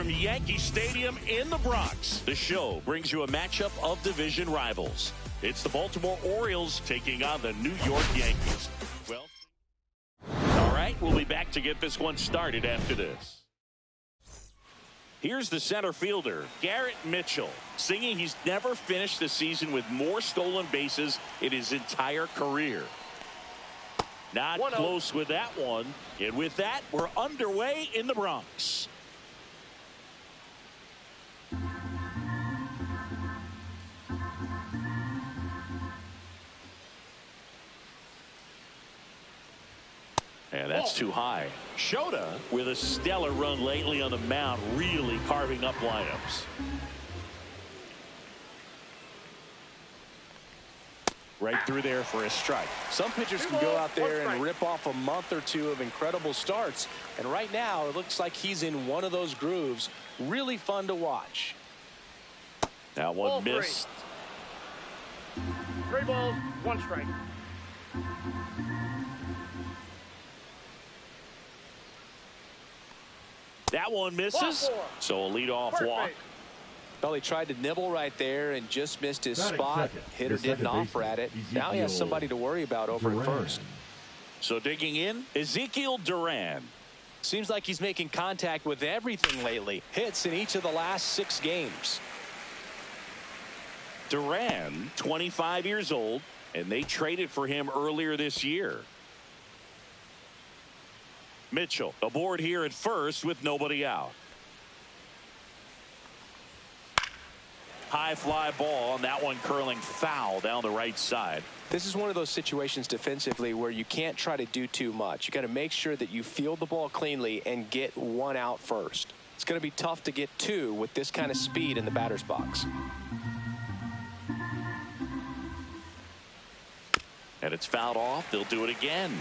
from Yankee Stadium in the Bronx. The show brings you a matchup of division rivals. It's the Baltimore Orioles taking on the New York Yankees. Well, all right, we'll be back to get this one started after this. Here's the center fielder, Garrett Mitchell, singing he's never finished the season with more stolen bases in his entire career. Not close with that one. And with that, we're underway in the Bronx. And that's too high. Shota, with a stellar run lately on the mound, really carving up lineups. Right through there for a strike. Some pitchers can go out there and rip off a month or two of incredible starts. And right now, it looks like he's in one of those grooves. Really fun to watch. That one missed. 3 balls, 1 strike. That one misses. So a leadoff walk. Well, he tried to nibble right there and just missed his spot. Hitter didn't offer at it. Now he has somebody to worry about over at first. So digging in, Ezekiel Duran. Seems like he's making contact with everything lately. Hits in each of the last 6 games. Duran, 25 years old, and they traded for him earlier this year. Mitchell aboard here at first with nobody out. High fly ball, and that one curling foul down the right side. This is one of those situations defensively where you can't try to do too much. You got to make sure that you field the ball cleanly and get 1 out first. It's going to be tough to get 2 with this kind of speed in the batter's box. And it's fouled off. They'll do it again.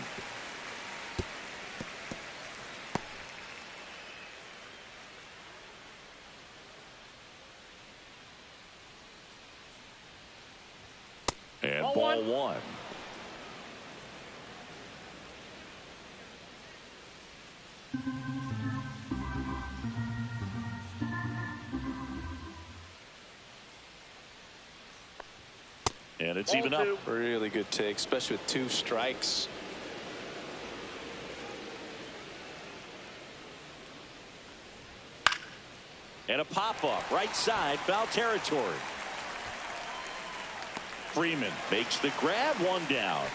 And ball 1. And it's even up. Really good take, especially with 2 strikes. And a pop-up right side, foul territory. Freeman makes the grab, 1 down.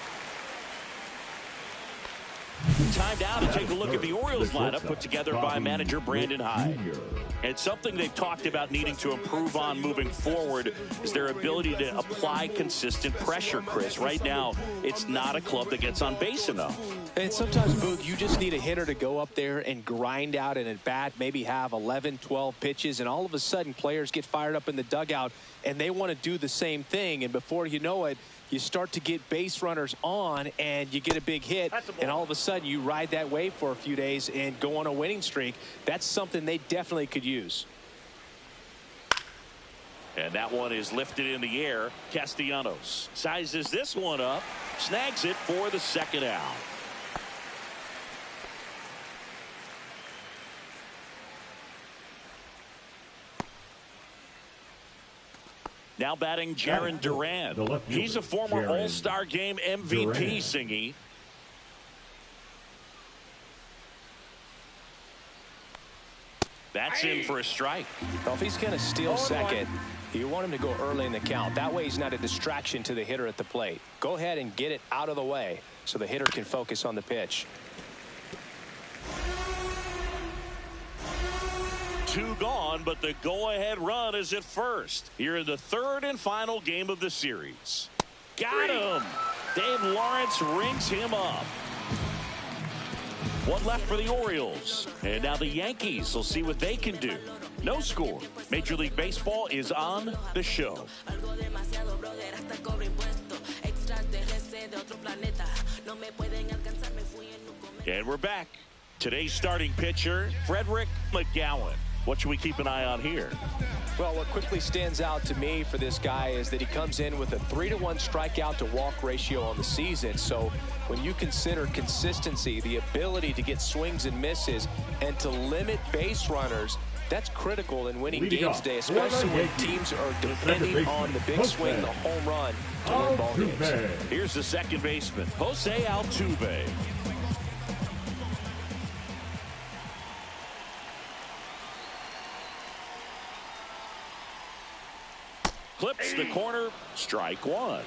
Time now to take a look at the Orioles lineup put together by manager Brandon Hyde. And something they've talked about needing to improve on moving forward is their ability to apply consistent pressure, Chris. Right now, it's not a club that gets on base enough. And sometimes, Boog, you just need a hitter to go up there and grind out an at-bat, maybe have 11, 12 pitches, and all of a sudden players get fired up in the dugout, and they want to do the same thing. And before you know it, you start to get base runners on, and you get a big hit, and all of a sudden you ride that wave for a few days and go on a winning streak. That's something they definitely could use. And that one is lifted in the air. Castellanos sizes this one up, snags it for the 2nd out. Now batting Jarren Duran. He's a former All-Star Game MVP, Singy. That's in for a strike. Well, if he's going to steal second, you want him to go early in the count. That way he's not a distraction to the hitter at the plate. Go ahead and get it out of the way so the hitter can focus on the pitch. 2 gone, but the go-ahead run is at first. Here in the 3rd and final game of the series. Got him! Dave Lawrence rings him up. 1 left for the Orioles. And now the Yankees will see what they can do. No score. Major League Baseball is on the show. And we're back. Today's starting pitcher, Frederick McGowan. What should we keep an eye on here? Well, what quickly stands out to me for this guy is that he comes in with a 3-to-1 strikeout to walk ratio on the season. So when you consider consistency, the ability to get swings and misses, and to limit base runners, That's critical in winning games today, especially when teams are depending on the big swing, the home run, to win ball games. Here's the second baseman, Jose Altuve. Clips the corner, strike one.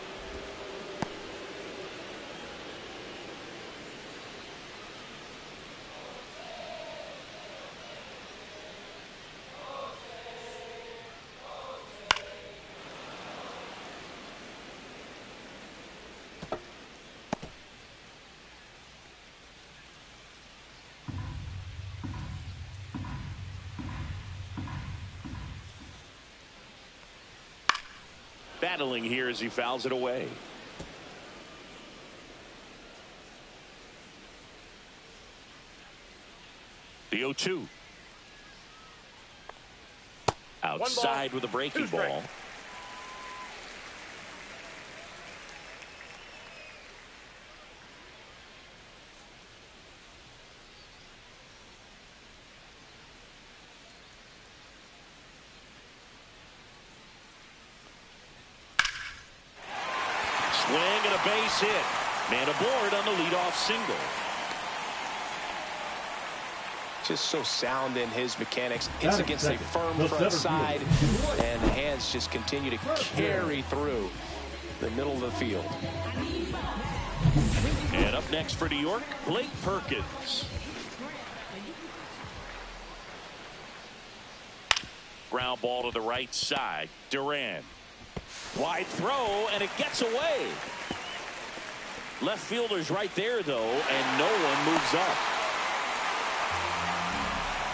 Battling here as he fouls it away. The 0-2. Outside with a breaking ball. Swing and a base hit. Man aboard on the leadoff single. Just so sound in his mechanics. It's against a firm front side, and the hands just continue to carry through the middle of the field. And up next for New York, Blake Perkins. Ground ball to the right side. Duran. Wide throw, and it gets away. Left fielder's right there, though, and no one moves up.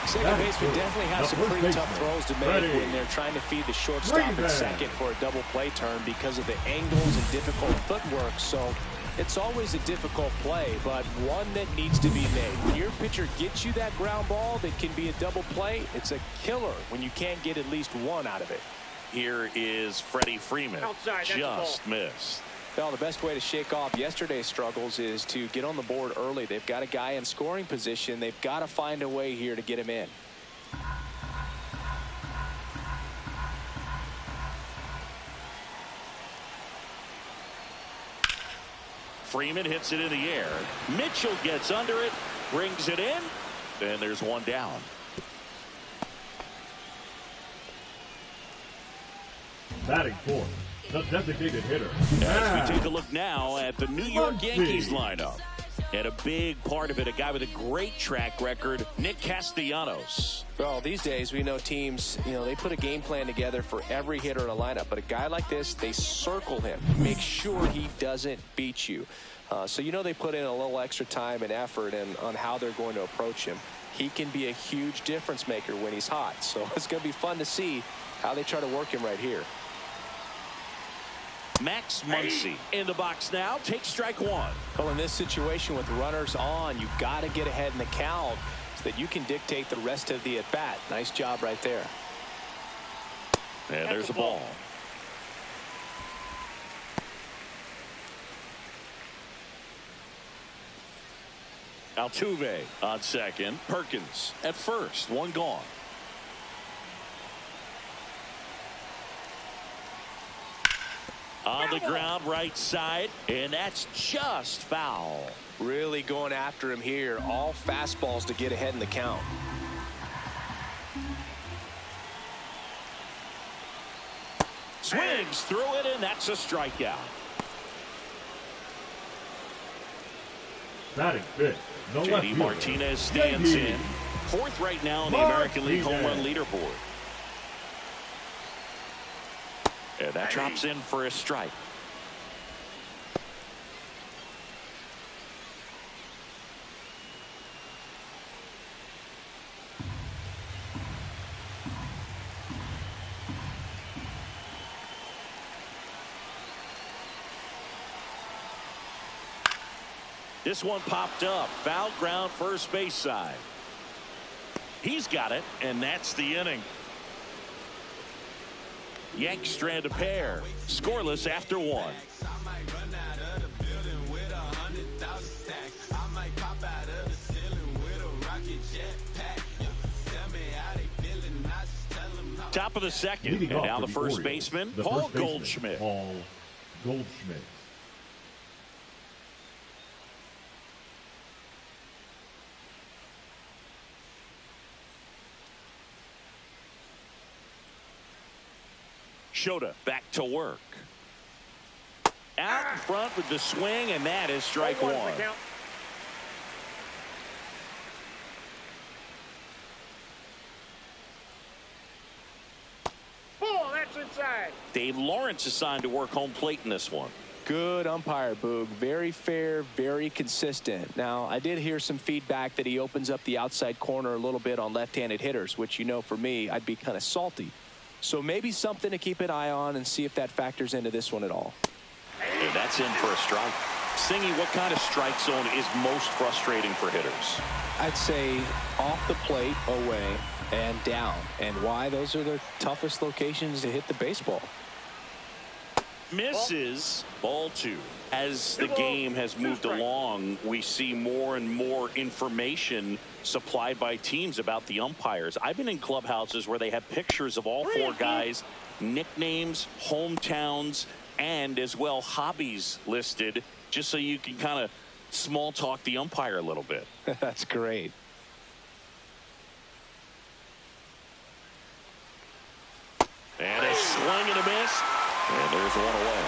Second baseman definitely has some pretty tough throws to make when they're trying to feed the shortstop at second for a double play turn because of the angles and difficult footwork. So it's always a difficult play, but one that needs to be made. When your pitcher gets you that ground ball that can be a double play, it's a killer when you can't get at least one out of it. Here is Freddie Freeman. Outside, just missed. Well, the best way to shake off yesterday's struggles is to get on the board early. They've got a guy in scoring position. They've got to find a way here to get him in. Freeman hits it in the air. Mitchell gets under it, brings it in, and there's one down. Batting fourth, the designated hitter. As we take a look now at the New York Yankees lineup. And a big part of it, a guy with a great track record, Nick Castellanos. Well, these days we know teams, they put a game plan together for every hitter in a lineup. But a guy like this, they circle him, make sure he doesn't beat you. So they put in a little extra time and effort on how they're going to approach him. He can be a huge difference maker when he's hot. So it's going to be fun to see how they try to work him right here. Max Muncy in the box now. Takes strike one. Well, in this situation with runners on, you've got to get ahead in the count so that you can dictate the rest of the at-bat. Nice job right there. And there's a ball. Altuve on second. Perkins at first. One gone. On the ground, right side, and that's just foul. Really going after him here. All fastballs to get ahead in the count. Swings through it, and that's a strikeout. Batting fifth, J.D. Martinez stands in. Fourth right now on the American League home run leaderboard. And that drops in for a strike. This one popped up. Foul ground, first base side. He's got it, and that's the inning. Yanks strand a pair. Scoreless after one. Top of the second, and now the first baseman, Paul Goldschmidt. Paul Goldschmidt. Shota back to work. Out in front with the swing, and that is strike one. Oh, that's inside. Dave Lawrence assigned to work home plate in this one. Good umpire, Boog. Very fair, very consistent. Now, I did hear some feedback that he opens up the outside corner a little bit on left-handed hitters, which, you know, for me, I'd be kind of salty. So maybe something to keep an eye on and see if that factors into this one at all. And that's in for a strike. Singy, what kind of strike zone is most frustrating for hitters? I'd say off the plate, away, and down. And why? Those are the toughest locations to hit the baseball. Misses. Ball two. As the game has moved along, we see more and more information supplied by teams about the umpires. I've been in clubhouses where they have pictures of all four guys, nicknames, hometowns, and as well hobbies listed, just so you can kind of small talk the umpire a little bit. That's great. And a swing and a miss. And there's one away.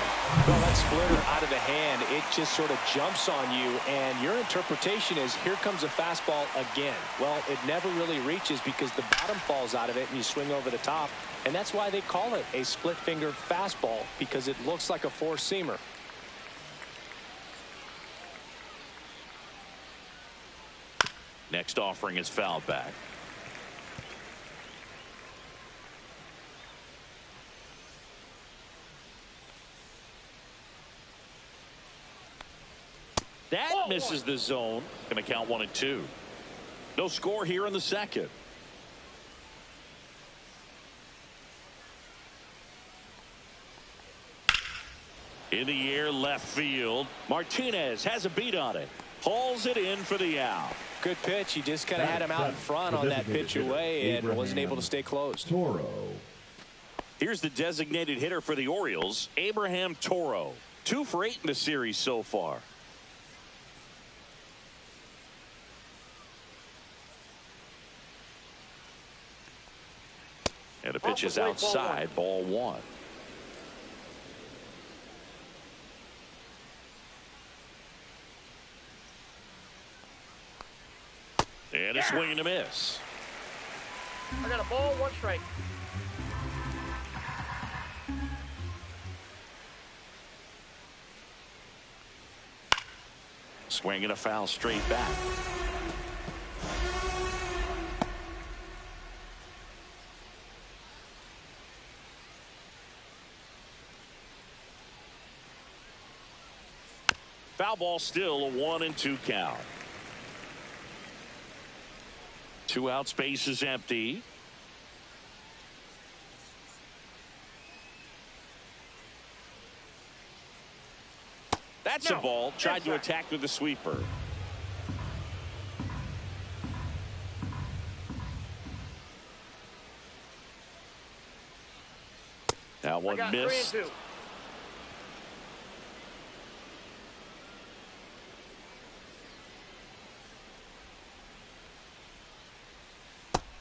Well, that splitter out of the hand, it just sort of jumps on you, and your interpretation is, here comes a fastball again. Well, it never really reaches because the bottom falls out of it, and you swing over the top. And that's why they call it a split-finger fastball, because it looks like a four-seamer. Next offering is fouled back. That misses the zone. Going to count 1-2. No score here in the second. In the air, left field. Martinez has a beat on it. Hauls it in for the out. Good pitch. He just kind of had him out in front on that pitch away and wasn't able to stay close. Toro. Here's the designated hitter for the Orioles, Abraham Toro. 2 for 8 in the series so far. And the pitch is outside, ball one. And a swing and a miss. I got a ball, 1 strike. Swing and a foul straight back. Foul ball, still a 1-2 count. 2 out, space is empty. That's a ball. Tried to attack with the sweeper. That one missed. 3-2.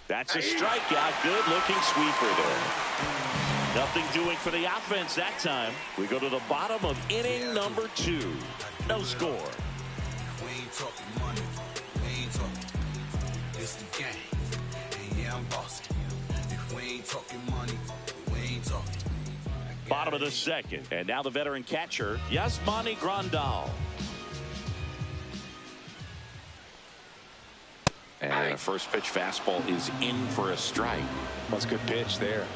That's a strikeout. Good looking sweeper there. Nothing doing for the offense that time. We go to the bottom of inning number 2. No score. We ain't talking money. We ain't talking. It's the game. And yeah, I'm bossing. If we ain't talking money, we ain't talking. Bottom of the second. And now the veteran catcher, Yasmani Grandal. And a first pitch fastball is in for a strike. That's a good pitch there.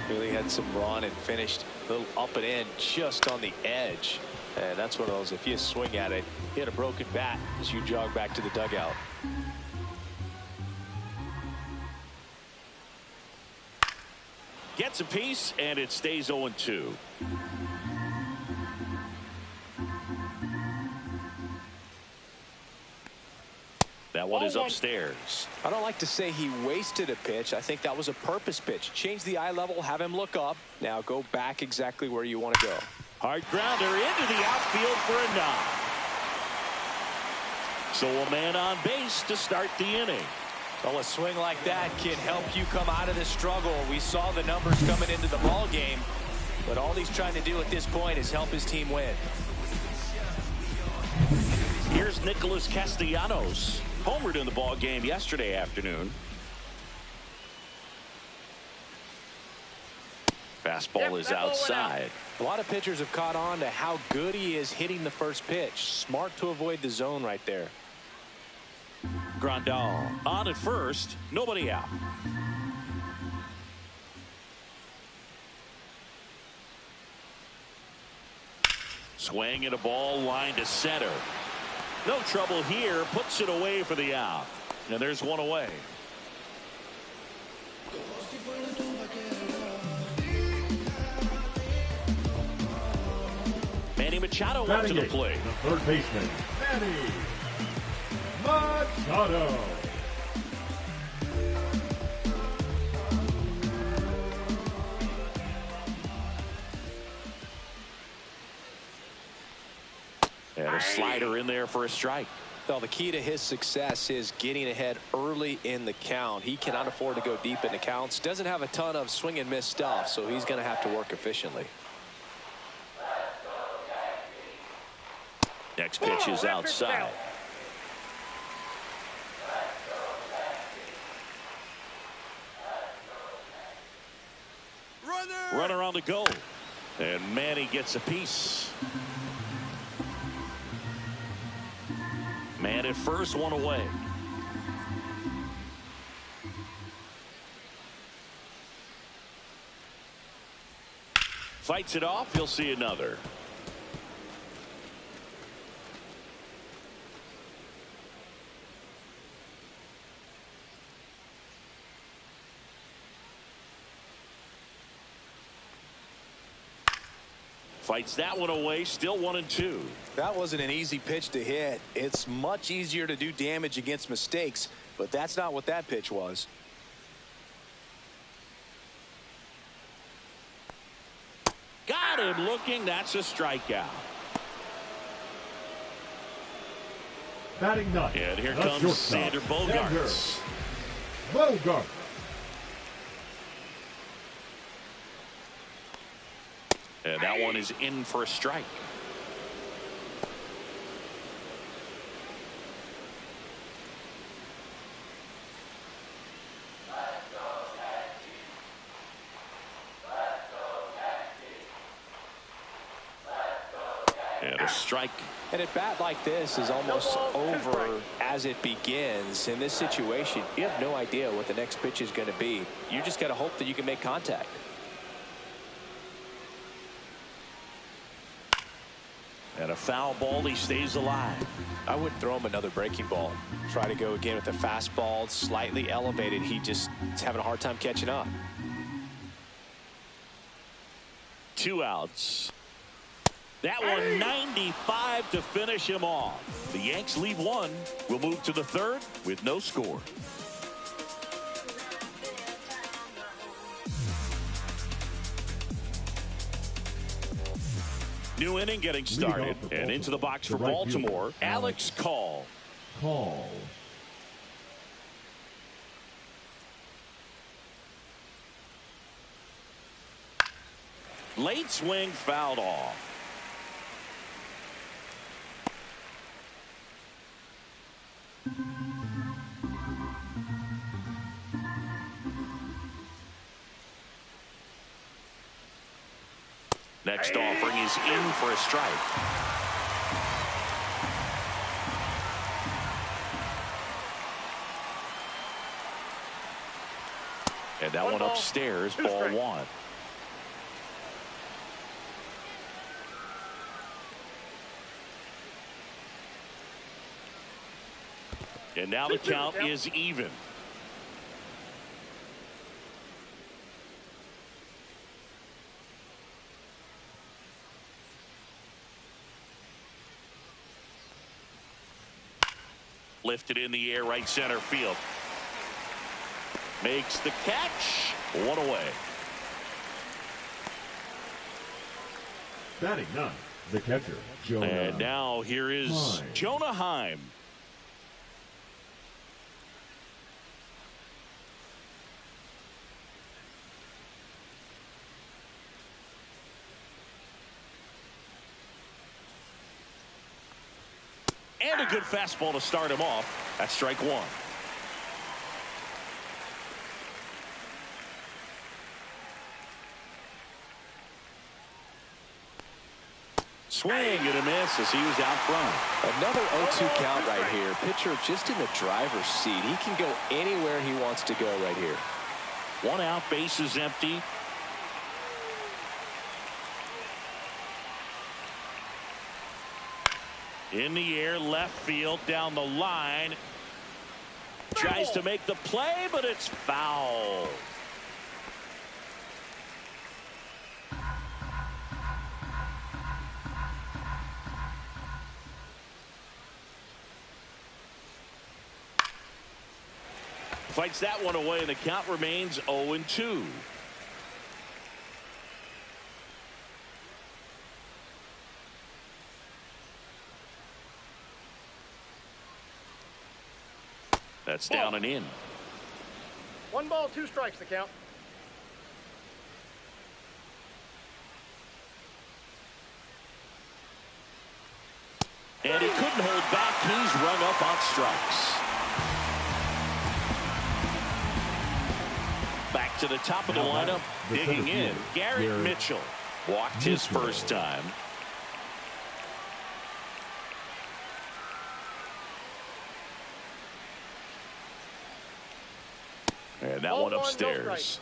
Really had some run and finished a little up and in just on the edge. And that's one of those, if you swing at it, hit a broken bat as you jog back to the dugout. Gets a piece, and it stays 0-2. That one is upstairs. I don't like to say he wasted a pitch. I think that was a purpose pitch. Change the eye level, have him look up. Now go back exactly where you want to go. Hard grounder into the outfield for a knock. So a man on base to start the inning. Well, a swing like that can help you come out of the struggle. We saw the numbers coming into the ball game, but all he's trying to do at this point is help his team win. Here's Nicholas Castellanos. Homered in the ball game yesterday afternoon. Fastball is outside. A lot of pitchers have caught on to how good he is hitting the first pitch. Smart to avoid the zone right there. Grandal on at first, nobody out. Swing and a ball line to center. No trouble here, puts it away for the out. And there's one away. Manny Machado up to the plate. The third baseman, Manny Machado. And a slider in there for a strike. Well, the key to his success is getting ahead early in the count. He cannot afford to go deep in the counts. Doesn't have a ton of swing and miss stuff, so he's going to have to work efficiently. Next pitch is outside. Runner on the goal. And Manny gets a piece. Man at first, one away. Fights it off. He'll see another. Fights that one away, still 1-2. That wasn't an easy pitch to hit. It's much easier to do damage against mistakes, but that's not what that pitch was. Got him looking. That's a strikeout. Batting ninth. And here the comes shortstop, Xander Bogaerts. Bogaerts. And that one is in for a strike. And a strike. And a bat like this is almost over as it begins. In this situation, you have no idea what the next pitch is going to be. You just got to hope that you can make contact. And a foul ball, he stays alive. I wouldn't throw him another breaking ball. Try to go again with the fastball, slightly elevated. He just is having a hard time catching up. 2 outs. That one 95 to finish him off. The Yanks lead one. We'll move to the third with no score. New inning getting started, and into the box for Baltimore, Alex Call. Late swing fouled off. Next offering is in for a strike. And that one upstairs, ball one. And now the count is even. Lifted in the air, right center field. Makes the catch. One away. Batting ninth, the catcher, Jonah. And now here is Heim. Jonah Heim. And a good fastball to start him off. That's strike one. Swing and a miss as he was out front. Another 0-2 count right here. Pitcher just in the driver's seat. He can go anywhere he wants to go right here. One out, base is empty. In the air, left field, down the line. Tries to make the play, but it's foul. Fights that one away, and the count remains 0-2. That's down and in. 1 ball, 2 strikes, the count. And he couldn't hold back. He's rung up on strikes. Back to the top of the lineup, digging in. Garrett Mitchell walked his first time. And that one upstairs.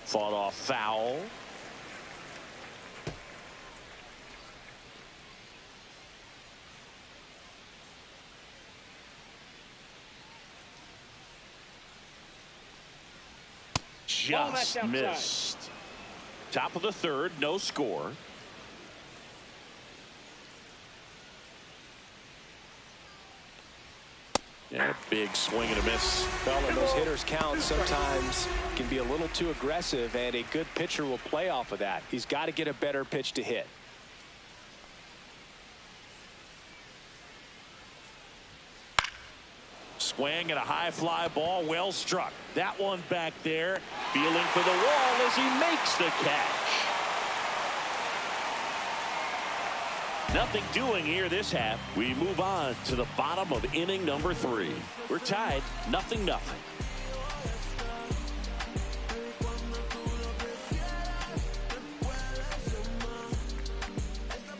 Fought off foul. Just missed. Top of the third, no score. And a big swing and a miss. Well, and those hitters count sometimes can be a little too aggressive, and a good pitcher will play off of that. He's got to get a better pitch to hit. Swing and a high fly ball, well struck. That one back there, feeling for the wall as he makes the catch. Nothing doing here this half. We move on to the bottom of inning number 3. We're tied, 0-0.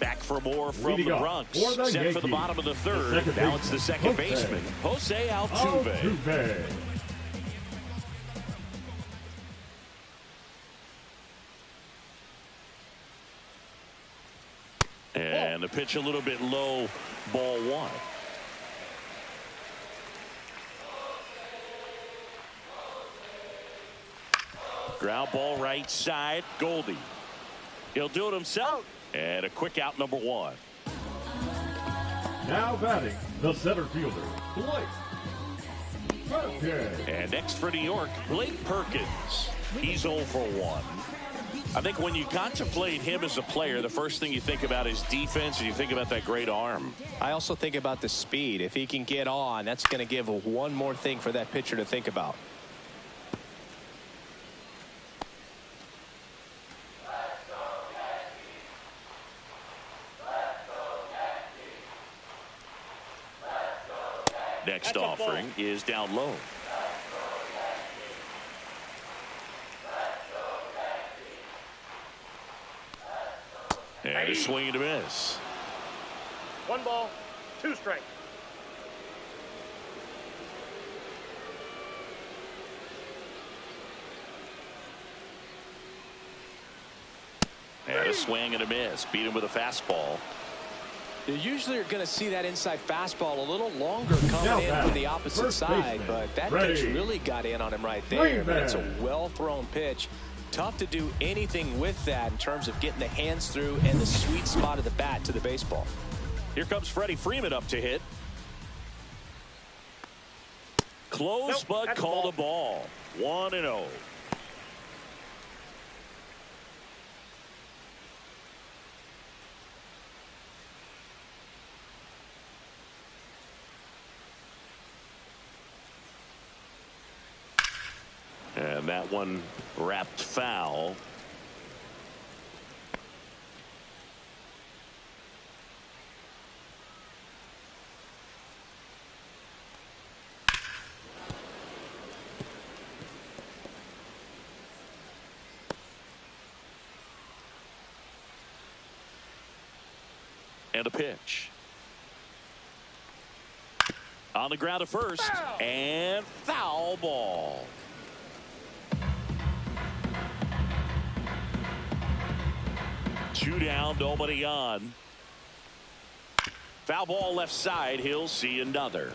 Back for more from the Bronx. Set for the bottom of the third. Now it's the second baseman, Jose Altuve. And the pitch a little bit low, ball 1. Ground ball right side, Goldie. He'll do it himself. And a quick out, number 1. Now batting, the center fielder, Blake Perkins. And next for New York, Blake Perkins. He's 0 for 1. I think when you contemplate him as a player, the first thing you think about is defense, and you think about that great arm. I also think about the speed. If he can get on, that's going to give one more thing for that pitcher to think about. Next offering is down low. And a swing and a miss. 1 ball, 2 strikes. And a swing and a miss. Beat him with a fastball. You usually are going to see that inside fastball a little longer coming in from the opposite side, but that pitch really got in on him right there. I mean, it's a well-thrown pitch. Tough to do anything with that in terms of getting the hands through and the sweet spot of the bat to the baseball. Here comes Freddie Freeman up to hit. Close, but called a ball. 1-0. And that one wrapped foul. And a pitch. On the ground to first. And foul ball. Two down, nobody on. Foul ball left side. He'll see another.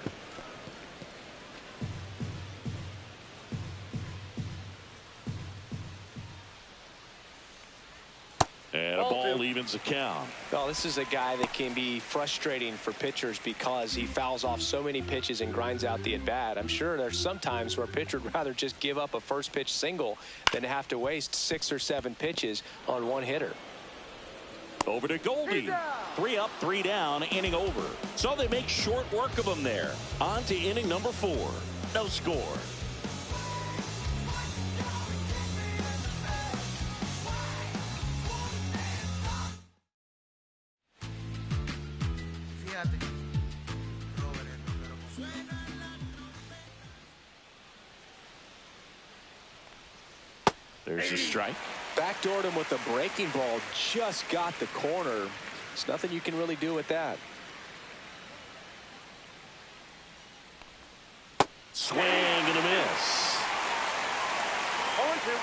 And a ball evens the count. Well, this is a guy that can be frustrating for pitchers because he fouls off so many pitches and grinds out the at-bat. I'm sure there's some times where a pitcher would rather just give up a first pitch single than to have to waste 6 or 7 pitches on one hitter. Over to Goldie. 3 up, 3 down, inning over. So they make short work of him there. On to inning number 4. No score. There's a strike. Backdoored him with a breaking ball. Just got the corner. There's nothing you can really do with that. Swing and a miss. 0-2.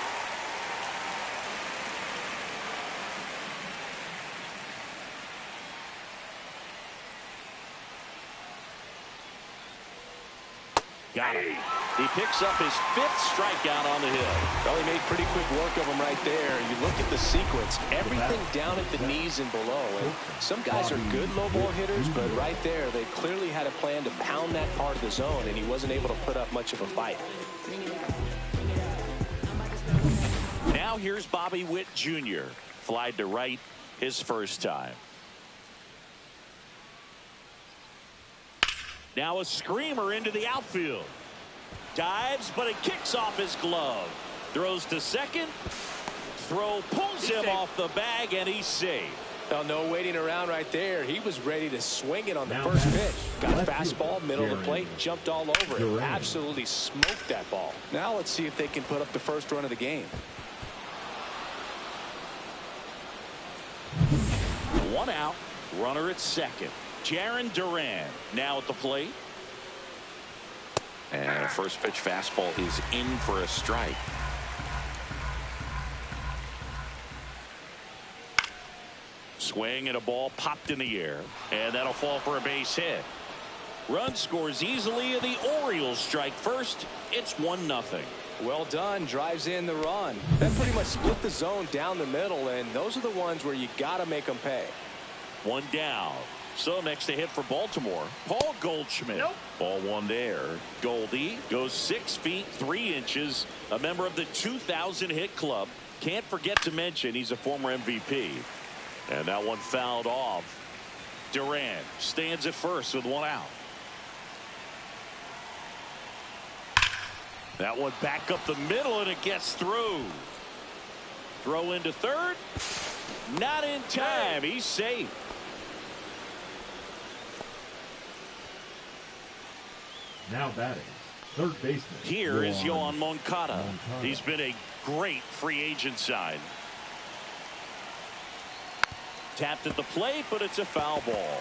Got him. He picks up his 5th strikeout on the hill. Well, he made pretty quick work of him right there. You look at the sequence, everything down at the knees and below. And some guys are good low ball hitters, but right there, they clearly had a plan to pound that part of the zone, and he wasn't able to put up much of a fight. Now here's Bobby Witt Jr. Flied to right his first time. Now a screamer into the outfield. Dives, but it kicks off his glove. Throws to second. Throw pulls him off the bag, and he's safe. Well, no waiting around right there. He was ready to swing it on the first pitch. Got a fastball, middle of the plate, jumped all over it. Absolutely smoked that ball. Now let's see if they can put up the first run of the game. 1 out. Runner at second. Jarren Duran now at the plate. And a first pitch fastball is in for a strike. Swing and a ball popped in the air. And that'll fall for a base hit. Run scores easily, and the Orioles strike first. It's 1-0. Well done. Drives in the run. That pretty much split the zone down the middle, and those are the ones where you got to make them pay. 1 down. So next to hit for Baltimore, Paul Goldschmidt. Nope. Ball 1 there. Goldie goes 6 feet 3 inches, a member of the 2000 hit club. Can't forget to mention he's a former MVP. And that one fouled off. Duran stands at first with 1 out. That one back up the middle, and it gets through. Throw into third. Not in time. He's safe. Now batting, third baseman. Here is Yohan Moncada. He's been a great free agent sign. Tapped at the plate, but it's a foul ball.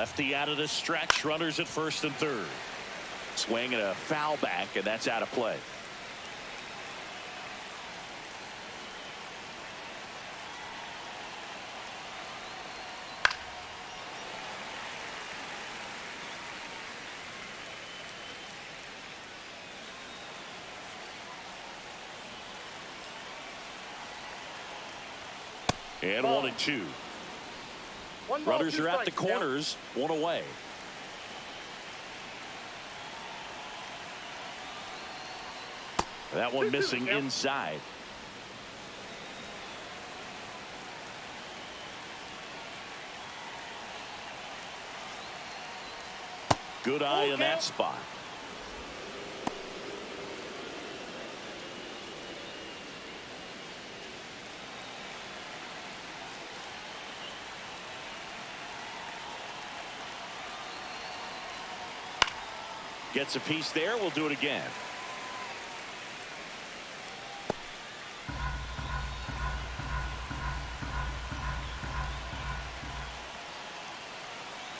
Lefty out of the stretch. Runners at first and third. Swing and a foul back, and that's out of play. And 1-2. Runners are at the corners. One away. That one missing inside. Good eye in that spot. Gets a piece there. We'll do it again.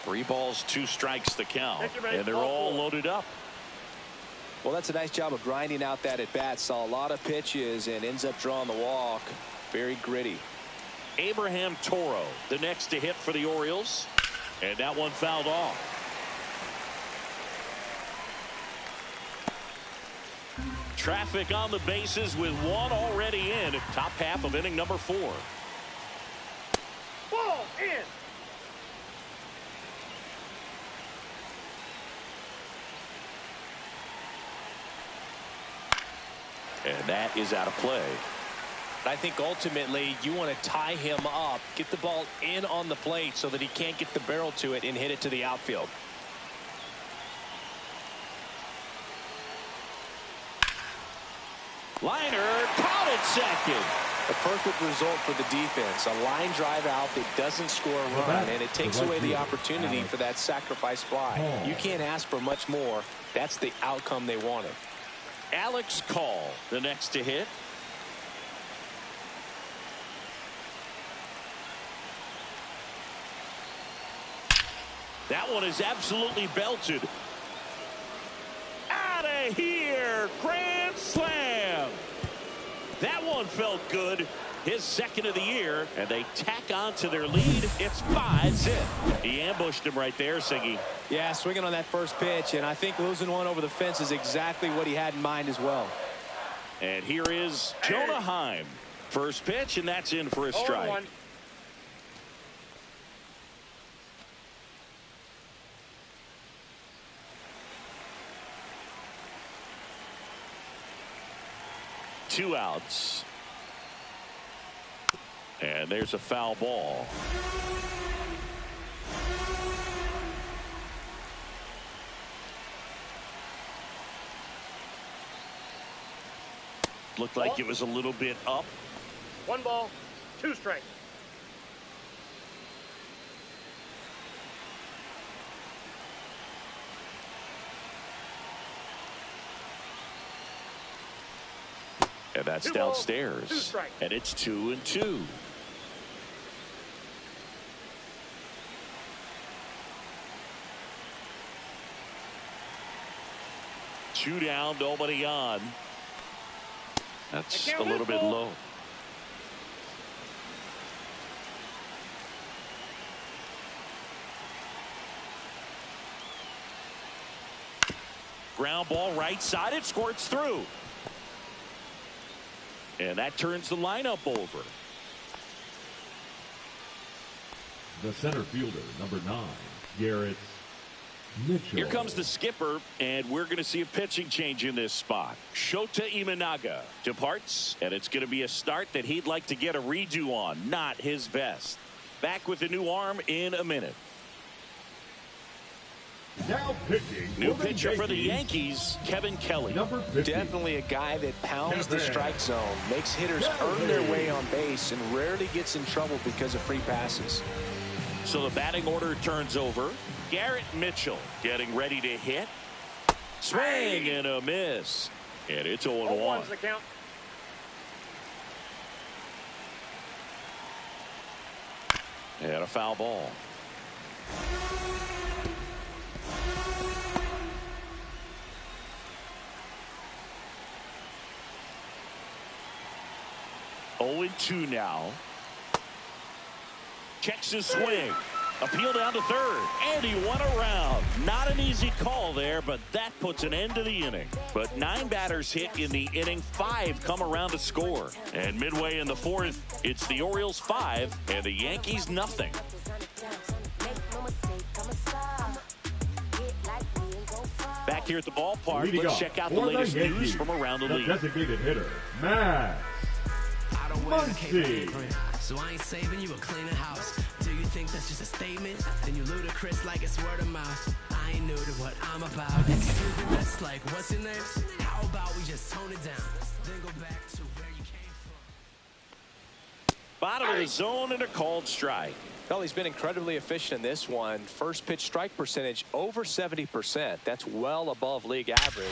Three balls, 2 strikes the count. And they're all loaded up. Well, that's a nice job of grinding out that at bat. Saw a lot of pitches and ends up drawing the walk. Very gritty. Abraham Toro, the next to hit for the Orioles. And that one fouled off. Traffic on the bases with one already in. Top half of inning number 4. Ball in. And that is out of play. I think ultimately you want to tie him up, get the ball in on the plate so that he can't get the barrel to it and hit it to the outfield. Liner caught at second. A perfect result for the defense. A line drive out that doesn't score a run, and it takes away the opportunity for that sacrifice fly. You can't ask for much more. That's the outcome they wanted. Alex Call, the next to hit. That one is absolutely belted. Out of here. Grand slam. That one felt good. His second of the year, and they tack on to their lead. It's 5-zip. He ambushed him right there, Siggy. Yeah, swinging on that first pitch, and I think losing one over the fence is exactly what he had in mind as well. And here is Jonah Heim. First pitch, and that's in for a strike. 2 outs. And there's a foul ball. Looked like it was a little bit up. 1 ball, 2 strikes. And that's 2 balls, downstairs. 2 strikes. And it's 2-2. Two down, nobody on. That's a little bit low. Ground ball right side. It squirts through. And that turns the lineup over. The center fielder, number 9, Garrett Mitchell. Here comes the skipper, and we're going to see a pitching change in this spot. Shota Imanaga departs, and it's going to be a start that he'd like to get a redo on. Not his best. Back with the new arm in a minute. Now pitching. New pitcher for the Yankees, Kevin Kelly. Number 50. Definitely a guy that pounds the strike zone, makes hitters earn their way on base, and rarely gets in trouble because of free passes. So the batting order turns over. Garrett Mitchell getting ready to hit. Swing and a miss. And it's 0-1. The count. And a foul ball. 0-2 now. Checks his swing. Appeal down to third, and he won around. Not an easy call there, but that puts an end to the inning. But 9 batters hit in the inning, 5 come around to score. And midway in the 4th, it's the Orioles 5 and the Yankees nothing. Back here at the ballpark, let's check out the latest news from around the league. Designated hitter, Max Muncy. So I ain't saving you a cleaning house. Do you think that's just a statement? Then you ludicrous like it's word of mouth. I ain't new to what I'm about. Excuse me, that's like, what's your name? How about we just tone it down? Then go back to where you came from. Bottom of the zone and a called strike. Well, he's been incredibly efficient in this one. First pitch strike percentage over 70%. That's well above league average.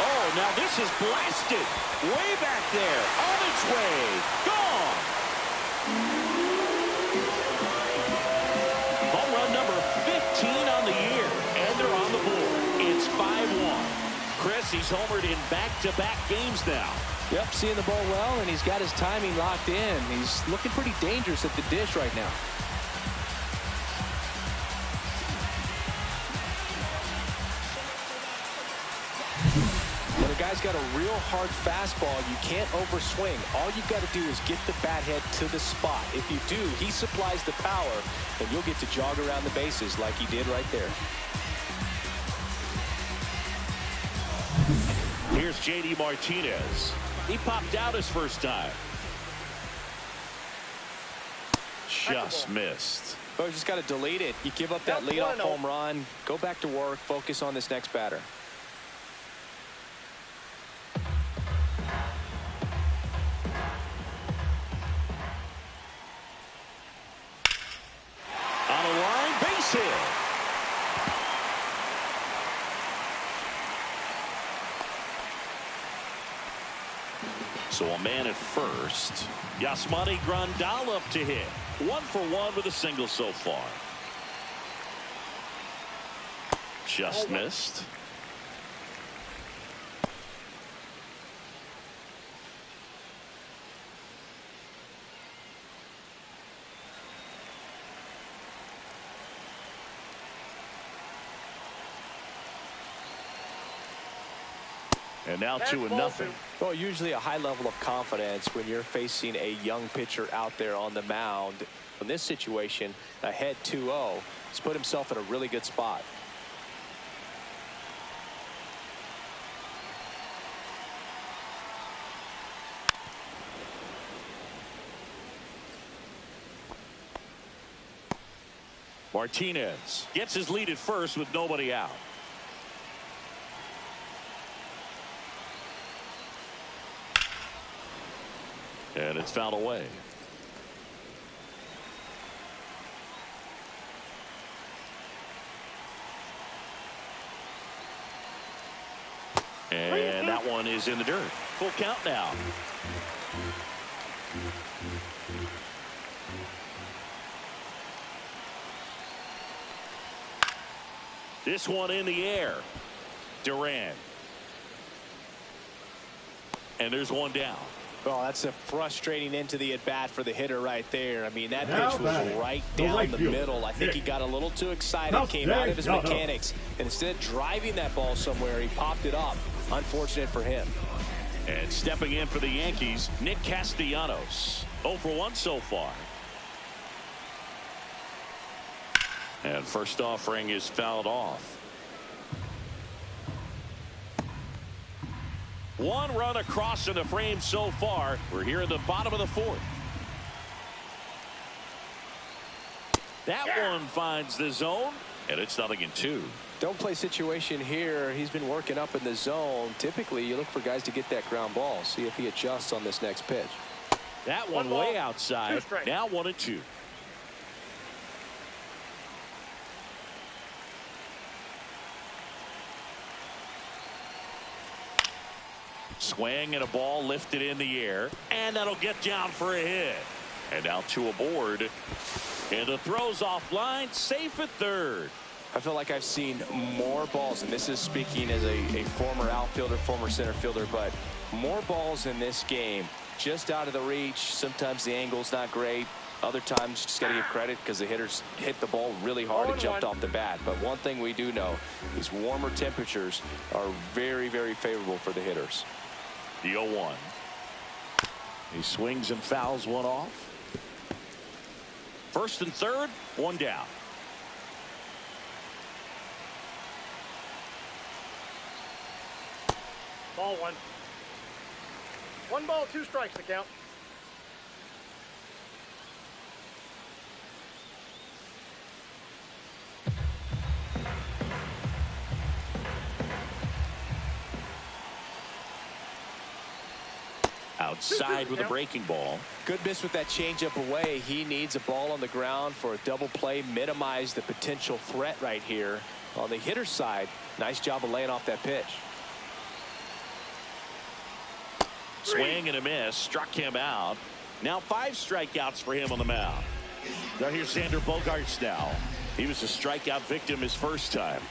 Oh, now this is blasted. Way back there. On its way. Gone. Home run number 15 on the year. And they're on the board. It's 5-1. Chris, he's homered in back-to-back games now. Yep, seeing the ball well, and he's got his timing locked in. He's looking pretty dangerous at the dish right now. When a guy's got a real hard fastball, you can't overswing. All you've got to do is get the bat head to the spot. If you do, he supplies the power, and you'll get to jog around the bases like he did right there. Here's J.D. Martinez. He popped out his first time. Just missed. But you just got to delete it. You give up that leadoff home run. Go back to work. Focus on this next batter. On a line, base hit. So a man at first. Yasmani Grandal up to hit. 1 for 1 with a single so far. Just missed. And now 2-0. Well, usually a high level of confidence when you're facing a young pitcher out there on the mound. In this situation, ahead 2-0, he's put himself in a really good spot. Martinez gets his lead at first with nobody out. And it's fouled away. And that one is in the dirt. Full count now. This one in the air. Durant. And there's one down. Oh, that's a frustrating end to the at-bat for the hitter right there. I mean, that pitch was right down the middle. I think he got a little too excited, came out of his mechanics, and instead of driving that ball somewhere, he popped it up. Unfortunate for him. And stepping in for the Yankees, Nick Castellanos. 0 for 1 so far. And first offering is fouled off. 1 run across in the frame so far. We're here in the bottom of the 4th. That one finds the zone, and it's 0-2. Don't play situation here. He's been working up in the zone. Typically, you look for guys to get that ground ball. See if he adjusts on this next pitch. That one way outside. Now 1-2. Swing and a ball lifted in the air, and that'll get down for a hit. And now 2 aboard. And the throw's offline, safe at third. I feel like I've seen more balls, and this is speaking as a former outfielder, former center fielder, but more balls in this game just out of the reach. Sometimes the angle's not great. Other times, just got to give credit because the hitters hit the ball really hard and jumped off the bat. But one thing we do know is warmer temperatures are very, very favorable for the hitters. The 0-1. He swings and fouls one off. First and third, 1 down. Ball 1. 1 ball, 2 strikes to count. Outside with a breaking ball. Good miss with that changeup away. He needs a ball on the ground for a double play. Minimize the potential threat right here. On the hitter's side, nice job of laying off that pitch. Swing and a miss. Struck him out. Now 5 strikeouts for him on the mound. Now here's Xander Bogaerts now. He was a strikeout victim his first time.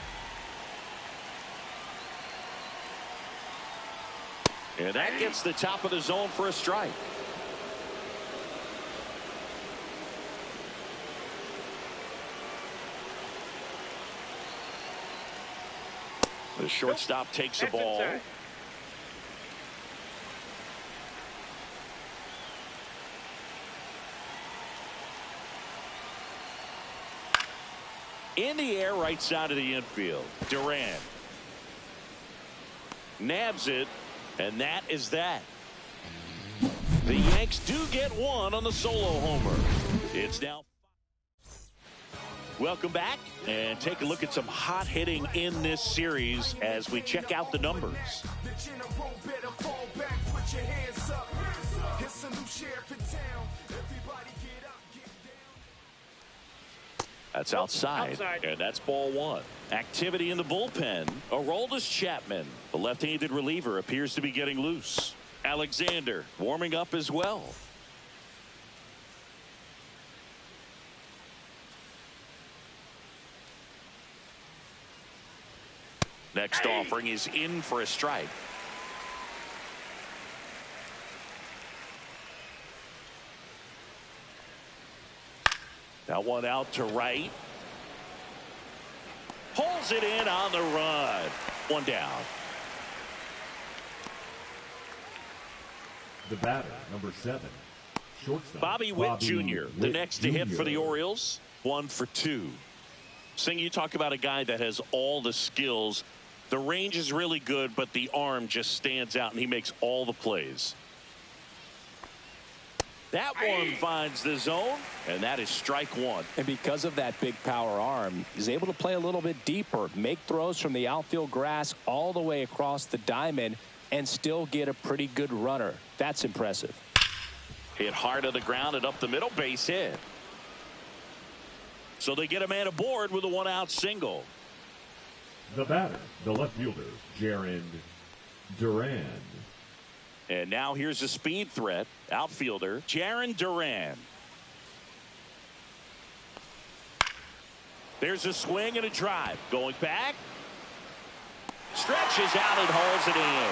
And that gets the top of the zone for a strike. The shortstop takes the ball. In the air, right side of the infield. Durant nabs it, and that is that. The Yanks do get one on the solo homer. It's now. Welcome back, and take a look at some hot hitting in this series as we check out the numbers. That's outside, and that's ball 1. Activity in the bullpen. Aroldis Chapman, the left-handed reliever, appears to be getting loose. Alexander warming up as well. Next offering is in for a strike. That one out to right. Pulls it in on the run. 1 down. The batter, number 7. Shortstop. Bobby Witt Jr., the next to hit for the Orioles. 1 for 2. Sing, you talk about a guy that has all the skills. The range is really good, but the arm just stands out, and he makes all the plays. That one finds the zone, and that is strike 1. And because of that big power arm, he's able to play a little bit deeper, make throws from the outfield grass all the way across the diamond, and still get a pretty good runner. That's impressive. Hit hard on the ground and up the middle, base hit. So they get a man aboard with a 1-out single. The batter, the left fielder, Jarren Duran. And now here's a speed threat. Outfielder Jarren Duran. There's a swing and a drive. Going back. Stretches out and holds it in.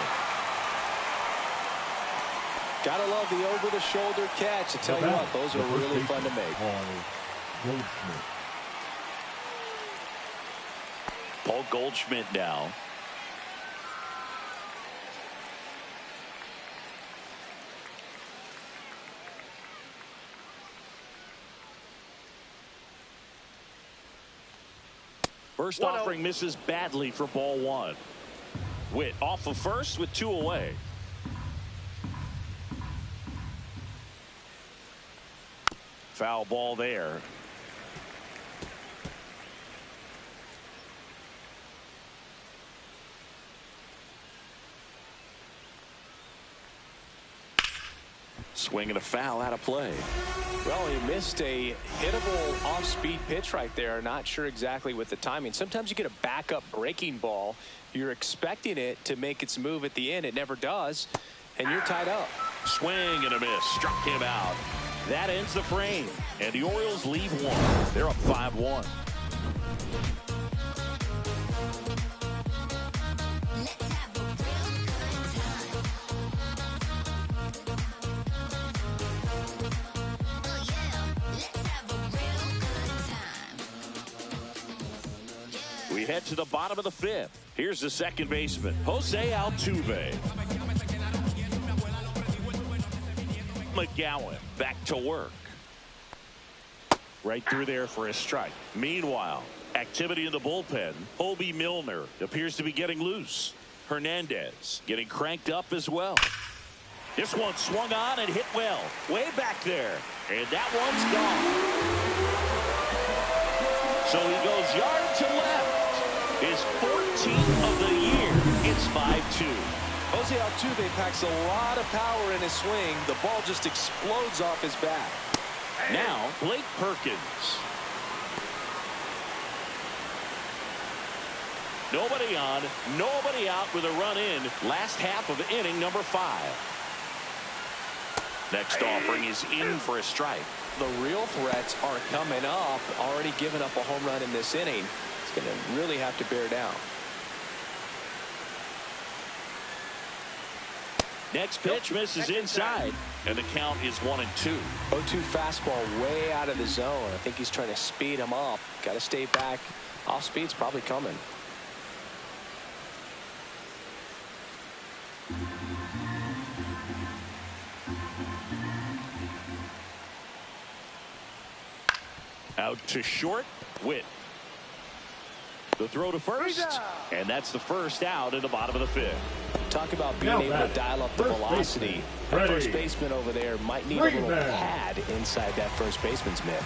Gotta love the over-the-shoulder catch. I tell you what, those are really fun to make. Paul Goldschmidt now. First offering misses badly for ball 1. Witt off of first with 2 away. Foul ball there. Swing and a foul out of play. Well, he missed a hittable off-speed pitch right there. Not sure exactly with the timing. Sometimes you get a backup breaking ball. You're expecting it to make its move at the end. It never does, and you're tied up. Swing and a miss. Struck him out. That ends the frame, and the Orioles lead one. They're up 5-1. We head to the bottom of the fifth. Here's the second baseman, Jose Altuve. McGowan back to work. Right through there for a strike. Meanwhile, activity in the bullpen. Hobie Milner appears to be getting loose. Hernandez getting cranked up as well. This one swung on and hit well. Way back there. And that one's gone. So he goes yard to left. His 14th of the year. It's 5-2. Jose Altuve packs a lot of power in his swing. The ball just explodes off his bat. Now, Blake Perkins. Nobody on, nobody out with a run in. Last half of inning number 5. Next offering is in for a strike. The real threats are coming up. Already given up a home run in this inning. It's going to really have to bear down. Next pitch misses inside, and the count is 1-2. 0-2 fastball way out of the zone. I think he's trying to speed him up. Got to stay back. Off speed's probably coming. Out to short, Witt. The throw to first, and that's the first out in the bottom of the fifth. Talk about being able to dial up the velocity. The first baseman over there might need a little pad inside that first baseman's mitt.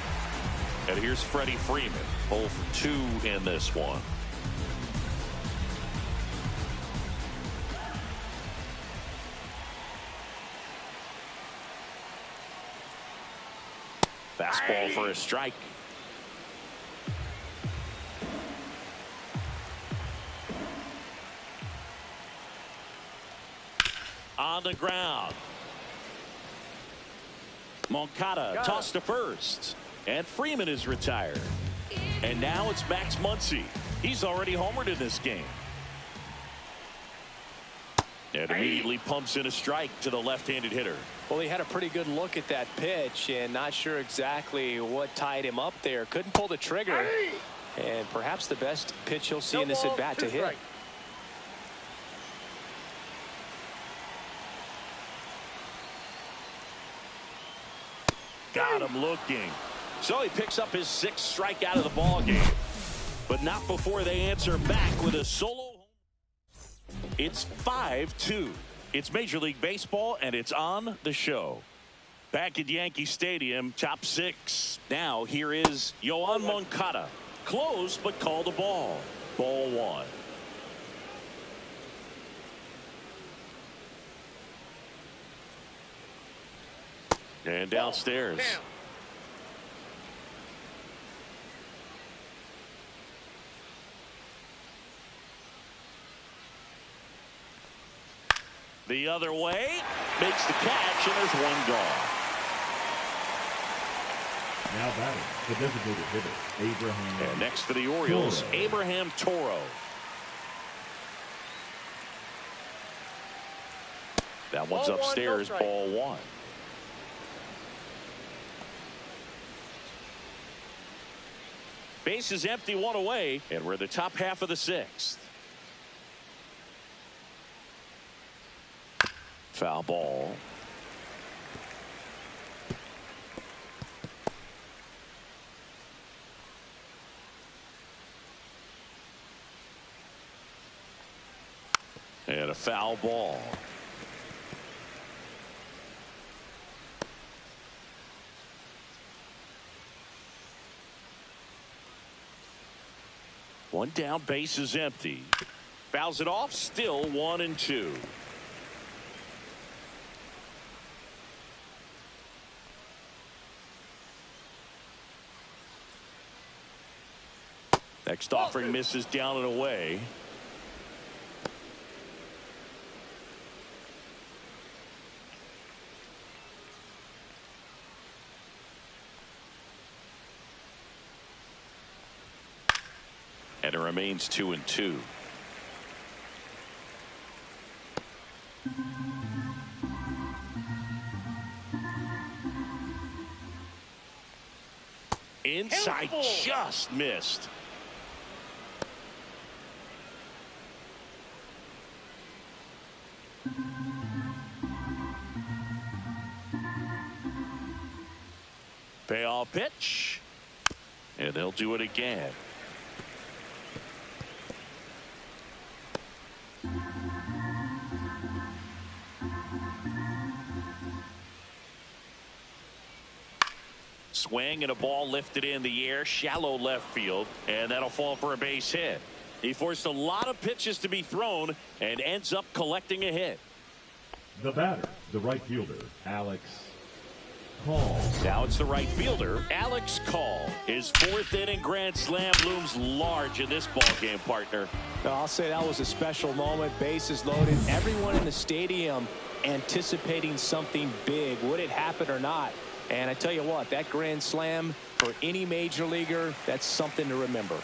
And here's Freddie Freeman, 0 for 2 in this one. Fastball for a strike. On the ground. Moncada tossed to first. And Freeman is retired. And now it's Max Muncy. He's already homered in this game. And immediately pumps in a strike to the left-handed hitter. Well, he had a pretty good look at that pitch and not sure exactly what tied him up there. Couldn't pull the trigger. And perhaps the best pitch he'll see in this at-bat to hit. Got him looking. So he picks up his 6th strikeout of the ball game. But not before they answer back with a solo. It's 5-2. It's Major League Baseball, and it's on the show. Back at Yankee Stadium, top 6. Now here is Yoan Moncada. Close, but called a ball. Ball 1. And downstairs. The other way, makes the catch, and there's one gone. Now batting, the designated hitter, Abraham. And next for the Orioles, Toro. Abraham Toro. That one's Ball 1, upstairs, no strike. ball 1. Base is empty, 1 away, and we're in the top half of the 6th. Foul ball. And a foul ball. One down, base is empty. Fouls it off, still 1-2. Next offering misses down and away. remains 2-2. Inside, just missed. Payoff pitch. And they'll do it again. Swing and a ball lifted in the air, shallow left field, and that'll fall for a base hit. He forced a lot of pitches to be thrown and ends up collecting a hit. The batter, the right fielder, Alex Call. Now it's the right fielder, Alex Call. His fourth inning grand slam looms large in this ballgame, partner. No, I'll say that was a special moment. Bases loaded. Everyone in the stadium anticipating something big. Would it happen or not? And I tell you what, that grand slam for any major leaguer, that's something to remember.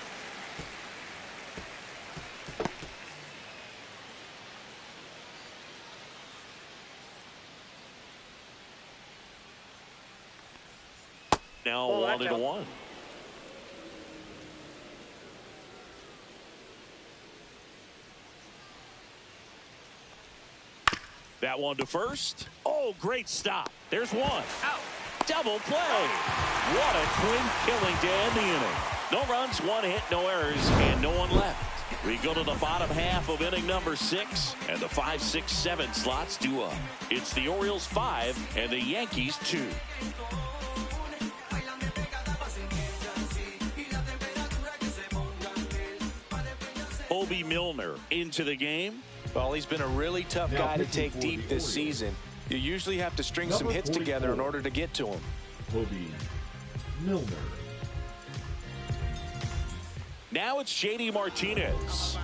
Now 1-1. That one to first. Oh, great stop. There's one. Out. Double play. What a twin killing to end the inning. No runs, one hit, no errors, and no one left. We go to the bottom half of inning number 6, and the 5, 6, 7 slots due up. It's the Orioles 5 and the Yankees 2. Bobby Milner into the game. Well, he's been a really tough guy to take deep this season. You usually have to string some hits together in order to get to him. Bobby Milner. Now it's JD Martinez.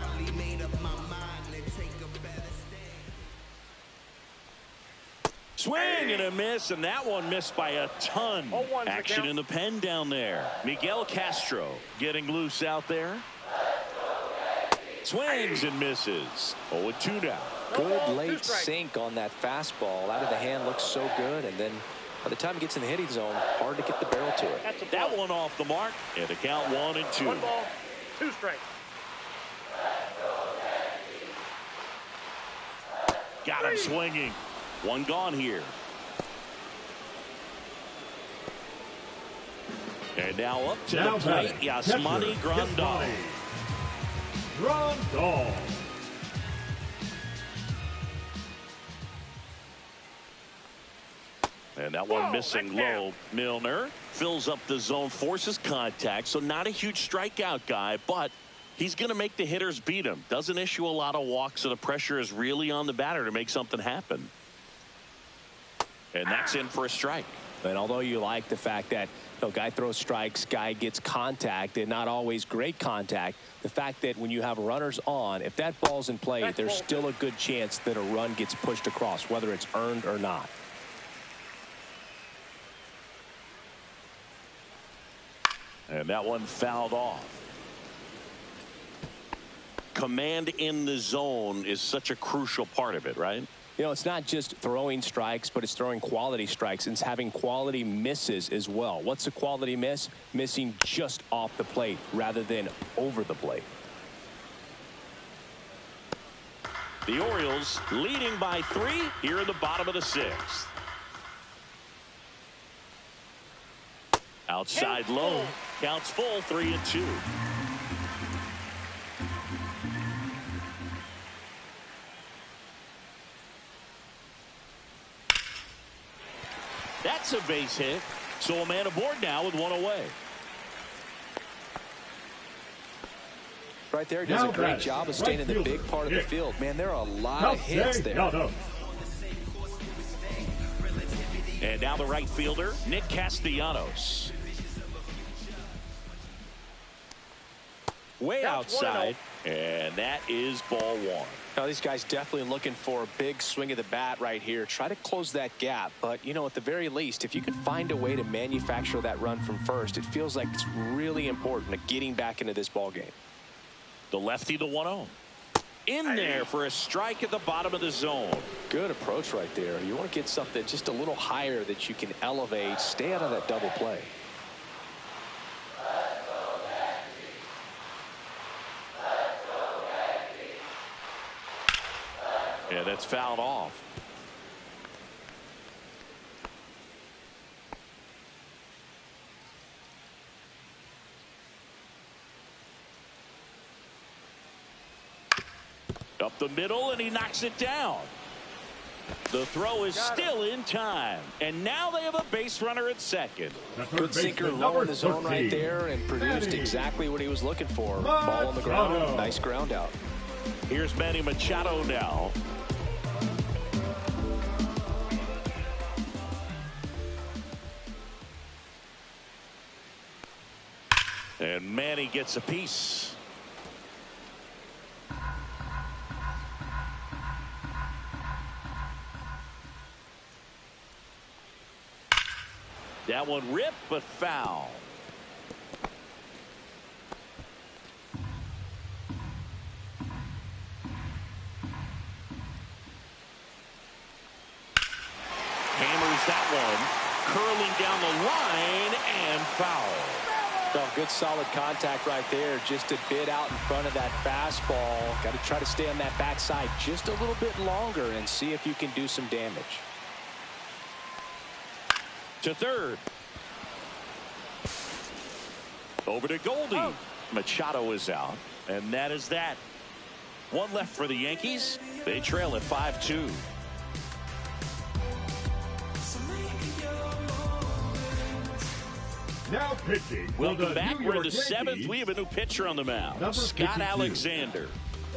Swing and a miss, and that one missed by a ton. Action in the pen down there. Miguel Castro getting loose out there. Swings and misses. 0-2 now. Good late sink on that fastball. Out of the hand, looks so good, and then by the time it gets in the hitting zone, hard to get the barrel to it. That one off the mark, and a count 1-2. 1 ball, 2 strikes. Got him swinging. One gone here. And now up to the plate, Yasmani Grandal. Grandal. And that one missing low. Milner fills up the zone, forces contact, so not a huge strikeout guy, but he's going to make the hitters beat him. Doesn't issue a lot of walks, so the pressure is really on the batter to make something happen. And that's in for a strike. And although you like the fact that guy throws strikes, guy gets contact, and not always great contact, the fact that when you have runners on, if that ball's in play, there's still a good chance that a run gets pushed across, whether it's earned or not. And that one fouled off. Command in the zone is such a crucial part of it, right? You know, it's not just throwing strikes, but it's throwing quality strikes and it's having quality misses as well. What's a quality miss? Missing just off the plate rather than over the plate. The Orioles leading by 3 here in the bottom of the 6th. Outside low. Counts full, 3-2. That's a base hit. So a man aboard now with 1 away. Right there, does a great job of staying in the big part of the field. Man, there are a lot of hits there. And now the right fielder, Nick Castellanos. Way outside, and that is ball 1. Now, these guys definitely looking for a big swing of the bat right here. Try to close that gap. But, you know, at the very least, if you can find a way to manufacture that run from first, it feels like it's really important to getting back into this ball game. The lefty, the 1-0. In there for a strike at the bottom of the zone. Good approach right there. You want to get something just a little higher that you can elevate. Stay out of that double play. Yeah, that's fouled off. Up the middle, and he knocks it down. The throw is still in time, and now they have a base runner at second. Good sinker low in the zone right there and produced exactly what he was looking for. Ball on the ground. Nice ground out. Here's Manny Machado now. And Manny gets a piece. That one ripped, but foul. Hammers that one, curling down the line, and foul. Well, good solid contact right there. Just a bit out in front of that fastball. Got to try to stay on that backside just a little bit longer and see if you can do some damage. To third. Over to Goldie. Oh. Machado is out, and that is that. One left for the Yankees. They trail at 5-2. Now pitching. Welcome back. We're in the seventh. We have a new pitcher on the mound. Scott Alexander.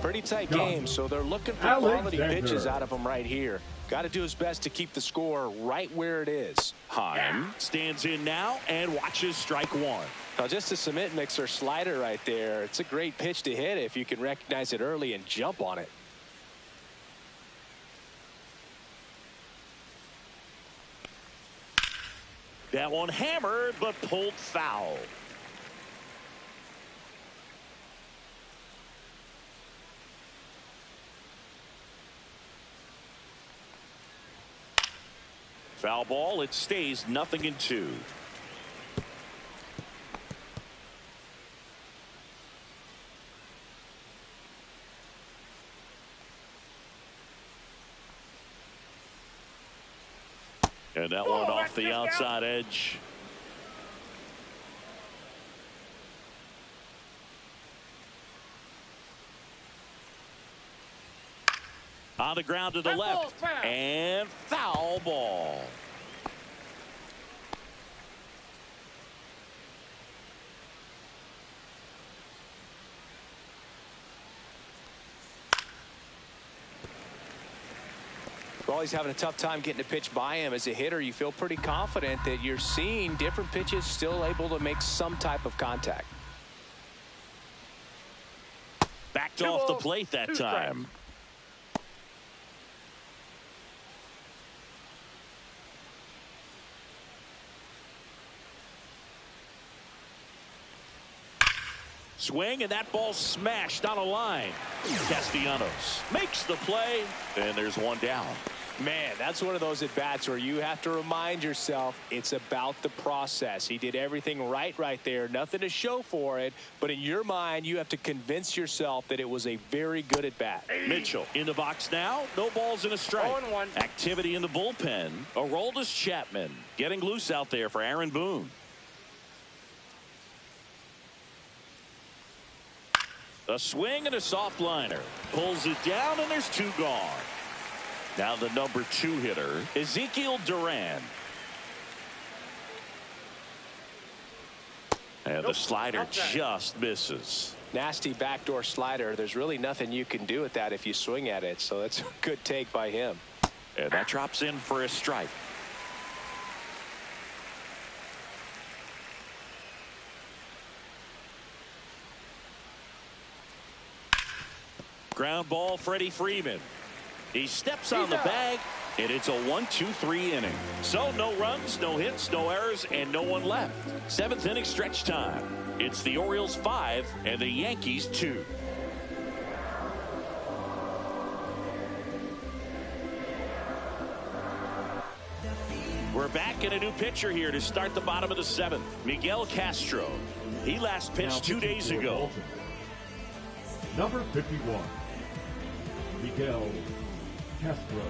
Pretty tight game, so they're looking for quality pitches out of him right here. Got to do his best to keep the score right where it is. Heim stands in now and watches strike one. Now, just a cement mixer slider right there. It's a great pitch to hit if you can recognize it early and jump on it. That one hammered, but pulled foul. Foul ball. It stays 0-2. And that one off the outside edge. On the ground to the left. And foul ball. Well, he's having a tough time getting a pitch by him. As a hitter, you feel pretty confident that you're seeing different pitches still able to make some type of contact. Backed off the plate that time. Swing, and that ball smashed on a line. Castellanos makes the play, and there's one down. Man, that's one of those at-bats where you have to remind yourself it's about the process. He did everything right there. Nothing to show for it, but in your mind, you have to convince yourself that it was a very good at-bat. Mitchell in the box now. No balls and a strike. 0-1. Activity in the bullpen. Aroldis Chapman getting loose out there for Aaron Boone. A swing and a soft liner. Pulls it down, and there's two gone. Now the number 2 hitter, Ezekiel Duran. And the slider just misses. Nasty backdoor slider. There's really nothing you can do with that if you swing at it. So that's a good take by him. And that drops in for a strike. Ground ball, Freddie Freeman. He steps on the bag, and it's a 1-2-3 inning. So no runs, no hits, no errors, and no one left. 7th inning stretch time. It's the Orioles 5 and the Yankees 2. back and a new pitcher here to start the bottom of the 7th. Miguel Castro. He last pitched 2 days ago. Number 51, Miguel Castro.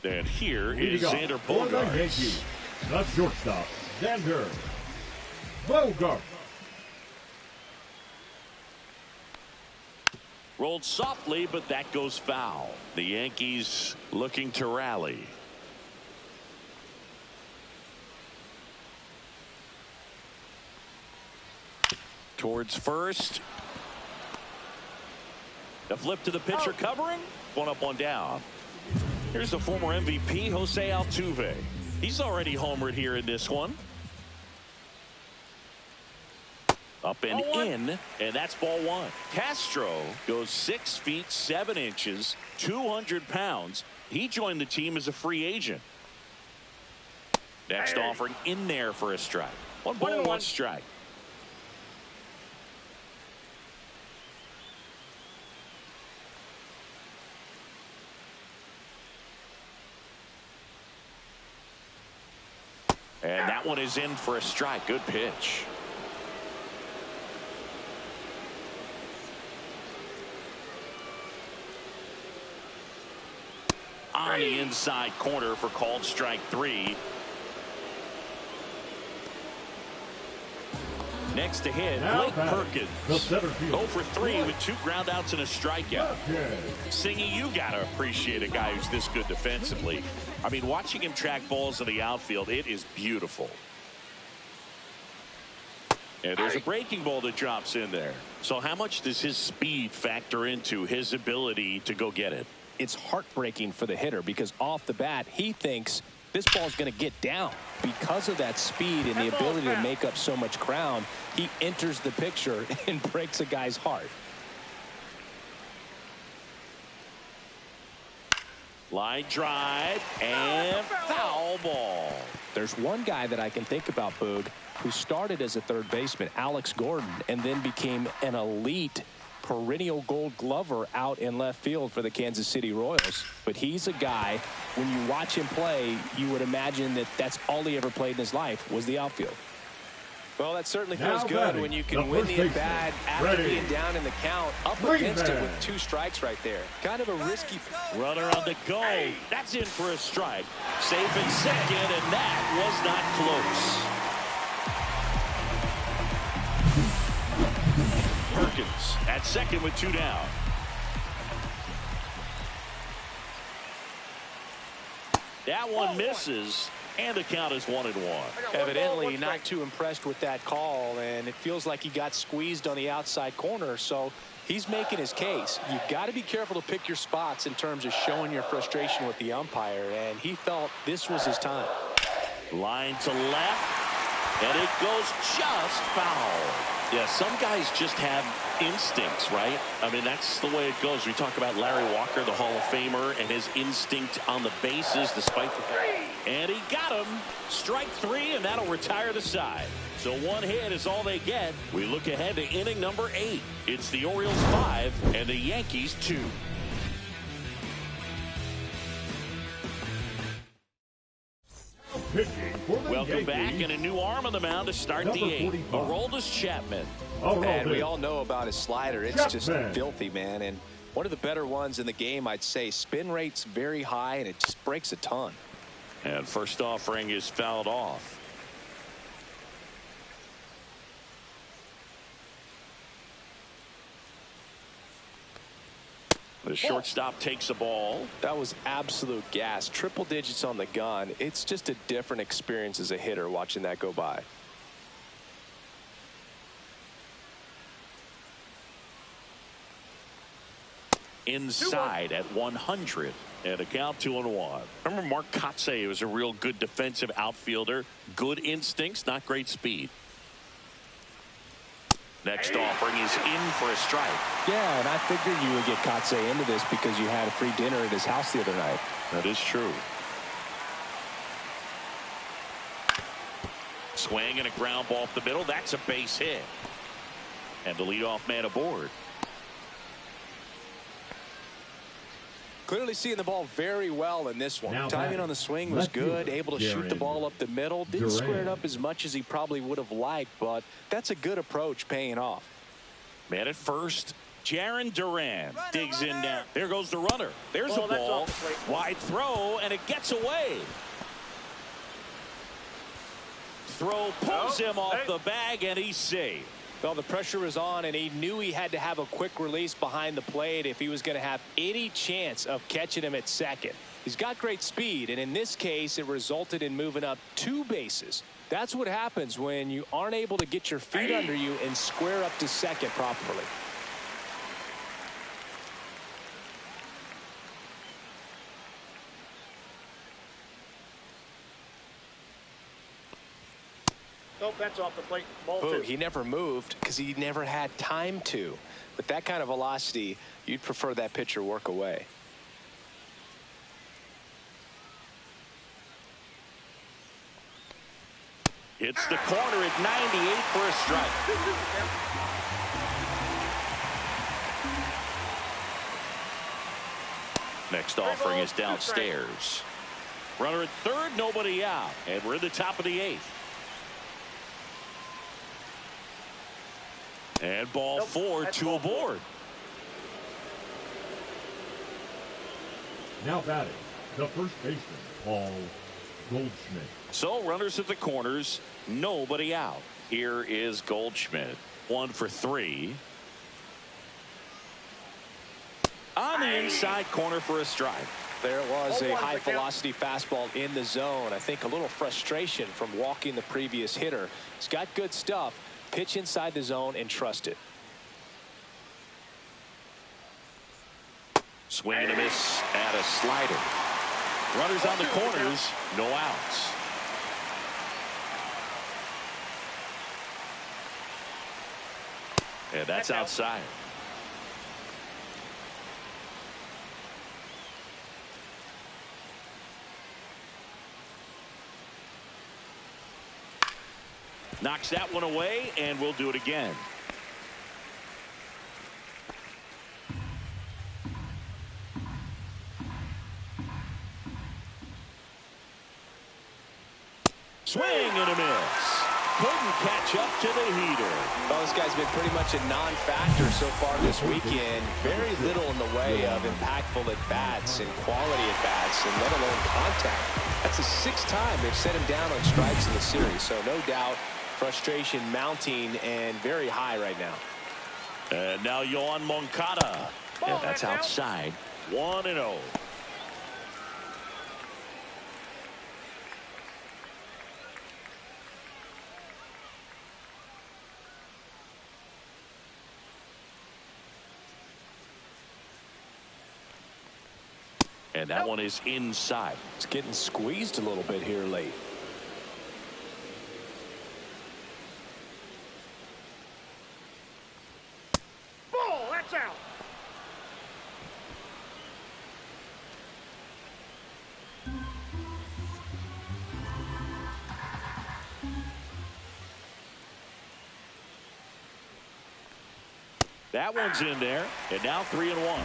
And here is Xander Bogaerts. The shortstop, Xander Bogaerts. Rolled softly, but that goes foul. The Yankees looking to rally. Towards first. The flip to the pitcher covering. 1 up, 1 down. Here's the former MVP, Jose Altuve. He's already homered here in this one. Up and in, and that's ball 1. Castro goes 6 feet 7 inches, 200 pounds. He joined the team as a free agent. Next offering in there for a strike. 1 ball, 1 strike. And that one is in for a strike. Good pitch. On the inside corner for called strike 3. Next to hit, Blake Perkins. 0 for 3 with 2 ground outs and a strikeout. Singy, you got to appreciate a guy who's this good defensively. I mean, watching him track balls in the outfield, it is beautiful. And there's a breaking ball that drops in there. So how much does his speed factor into his ability to go get it? It's heartbreaking for the hitter because off the bat, he thinks this ball's going to get down. Because of that speed and the ability to make up so much ground, he enters the picture and breaks a guy's heart. Line drive and foul ball. There's one guy that I can think about, Boog, who started as a third baseman, Alex Gordon, and then became an elite perennial gold glover out in left field for the Kansas City Royals. But he's a guy, when you watch him play, you would imagine that that's all he ever played in his life was the outfield. Well, that certainly feels good when you can win the at-bat after being down in the count, up against it with 2 strikes right there. Kind of a risky. Runner on the go. That's in for a strike. Safe in second, and that was not close. Perkins at second with 2 down. That one misses, and the count is 1-1. Evidently not too impressed with that call, and it feels like he got squeezed on the outside corner, so he's making his case. You've got to be careful to pick your spots in terms of showing your frustration with the umpire, and he felt this was his time. Line to left, and it goes just foul. Yeah, some guys just have instincts, right? I mean, that's the way it goes. We talk about Larry Walker, the Hall of Famer, and his instinct on the bases despite the... And he got him. Strike 3, and that'll retire the side. So 1 hit is all they get. We look ahead to inning number 8. It's the Orioles 5 and the Yankees 2. Welcome back, and a new arm on the mound to start the 8th. Aroldis Chapman. And we all know about his slider. It's just filthy, man. And one of the better ones in the game, I'd say. Spin rate's very high, and it just breaks a ton. And first offering is fouled off. The shortstop takes a ball. That was absolute gas. Triple digits on the gun. It's just a different experience as a hitter watching that go by. Inside at 100 and a count 2-1. Remember Mark Kotsay was a real good defensive outfielder. Good instincts, not great speed. Next offering is in for a strike. Yeah, and I figured you would get Kotsay into this because you had a free dinner at his house the other night. That is true. Swing and a ground ball up the middle. That's a base hit. And the leadoff man aboard. Clearly seeing the ball very well in this one. Now Timing on the swing was good. Able to shoot the ball up the middle. Didn't square it up as much as he probably would have liked, but that's a good approach paying off. Man at first. Jarren Duran digs in now. There goes the runner. There's a ball. Wide throw, and it gets away. Throw pulls him off the bag, and he's safe. Well, the pressure was on, and he knew he had to have a quick release behind the plate if he was going to have any chance of catching him at second. He's got great speed, and in this case, it resulted in moving up 2 bases. That's what happens when you aren't able to get your feet under you and square up to second properly. Nope, that's off the plate. Ball 2. He never moved because he never had time to. With that kind of velocity, you'd prefer that pitcher work away. Hits the corner at 98 for a strike. Next offering is downstairs. Runner at third, nobody out. And we're in the top of the 8th. And ball 4, 2 aboard. Now batting, the first baseman, Paul Goldschmidt. So runners at the corners, nobody out. Here is Goldschmidt. 1 for 3. On the inside corner for a strike. There it was, a high velocity fastball in the zone. I think a little frustration from walking the previous hitter. He's got good stuff. Pitch inside the zone and trust it. Swing and a miss at a slider. Runners on the corners, no outs. And that's outside. Knocks that one away, and we'll do it again. Swing and a miss. Couldn't catch up to the heater. Well, this guy's been pretty much a non-factor so far this weekend. Very little in the way of impactful at-bats and quality at-bats, and let alone contact. That's the 6th time they've set him down on strikes in the series, so no doubt frustration mounting and very high right now. And now Yohan Moncada. And that's outside. 1-0. And that one is inside. It's getting squeezed a little bit here late. Ball, that's out. That one's in there. And now 3-1.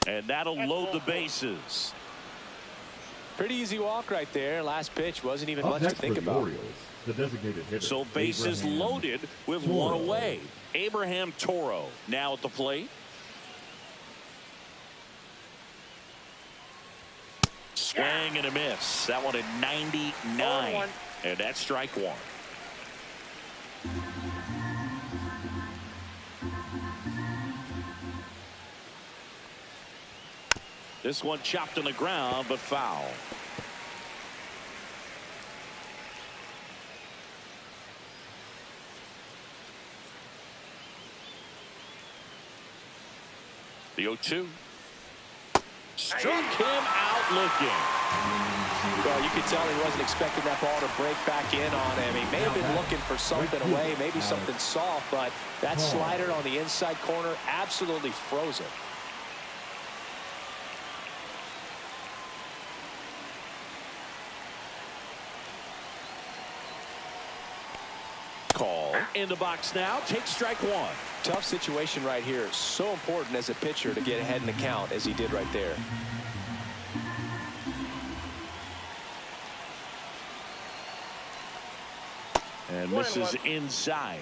And that'll load the bases. Pretty easy walk right there. Last pitch wasn't even much to think about. Orioles, the designated hitter, So bases Abraham loaded with Toro. 1 away. Abraham Toro now at the plate. Swing and a miss. That one at 99. And that's strike 1. This one chopped on the ground, but foul. The 0-2. Struck him out looking. Well, you could tell he wasn't expecting that ball to break back in on him. He may have been looking for something away, maybe something soft, but that slider on the inside corner absolutely froze him. in the box now. Take strike one. Tough situation right here. So important as a pitcher to get ahead in the count as he did right there. And misses inside.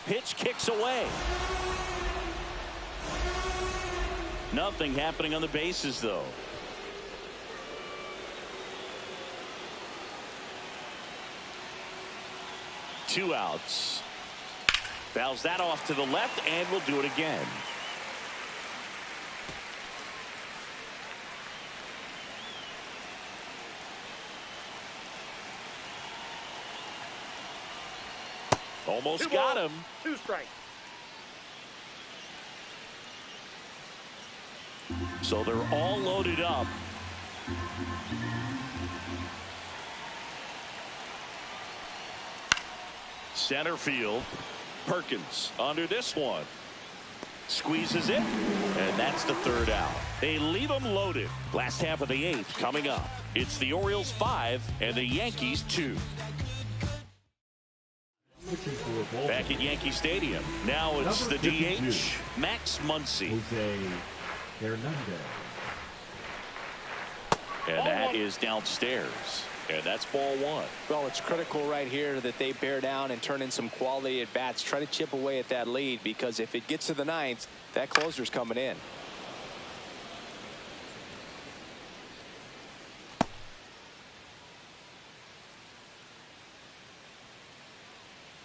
Pitch kicks away. Nothing happening on the bases, though. Two outs. Fouls that off to the left, and we'll do it again. Almost got him. 2 strikes. So they're all loaded up. Center field. Perkins under this one. Squeezes it, and that's the 3rd out. They leave them loaded. Last half of the 8th coming up. It's the Orioles 5 and the Yankees 2. Back at Yankee Stadium. Now it's the DH, Max Muncy. Jose Hernandez. And that is downstairs. And that's ball 1. Well, it's critical right here that they bear down and turn in some quality at bats. Try to chip away at that lead, because if it gets to the 9th, that closer's coming in.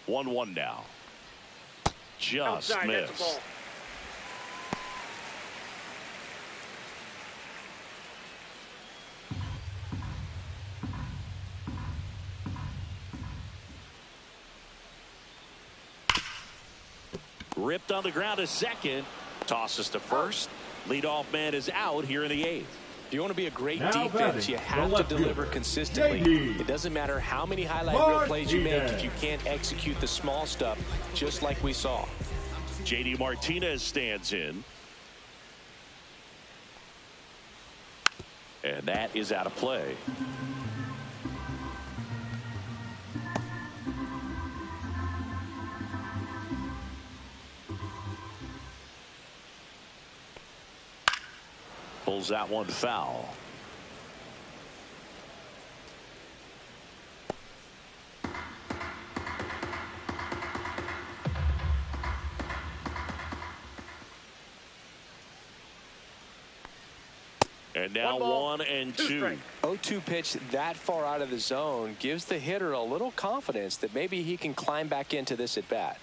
One now. Just Outside, that's a missed. ball. Ripped on the ground to second. Tosses to first. Leadoff man is out here in the 8th. If you want to be a great Now defense, batting, you the have to left deliver fielder, consistently. JD. It doesn't matter how many highlight reel plays you make if you can't execute the small stuff, just like we saw. JD Martinez stands in. And that is out of play. Pulls that one foul. And now 1 and 2. 0-2 pitch that far out of the zone gives the hitter a little confidence that maybe he can climb back into this at bat.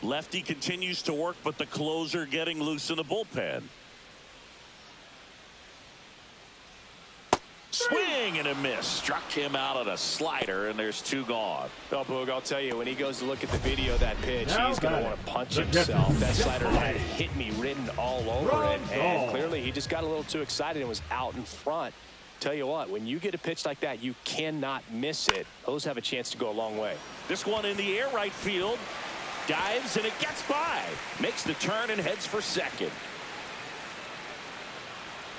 Lefty continues to work, but the closer getting loose in the bullpen. Swing and a miss. Struck him out on a slider, and there's 2 gone. Well, Boog, I'll tell you, when he goes to look at the video of that pitch, Now he's going to batting, want to punch the himself. captain, That slider had Jeff hit me written all over it, and Randall. clearly he just got a little too excited and was out in front. Tell you what, when you get a pitch like that, you cannot miss it. Those have a chance to go a long way. This one in the air, right field. Dives, and it gets by. Makes the turn and heads for second.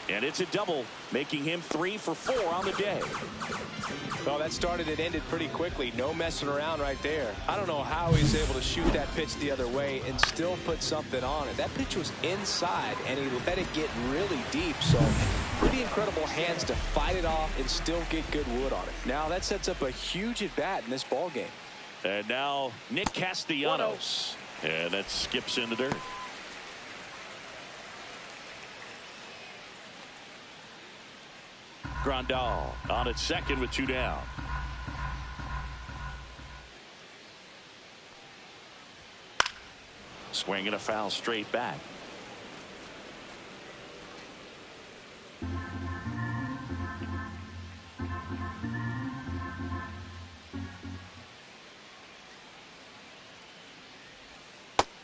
And it's a double, making him 3 for 4 on the day. Well, that started and ended pretty quickly. No messing around right there. I don't know how he's able to shoot that pitch the other way and still put something on it. That pitch was inside, and he let it get really deep. So pretty incredible hands to fight it off and still get good wood on it. Now that sets up a huge at-bat in this ball game. And now Nick Castellanos. And that skips in the dirt. Grandal on at second with 2 down. Swing and a foul straight back.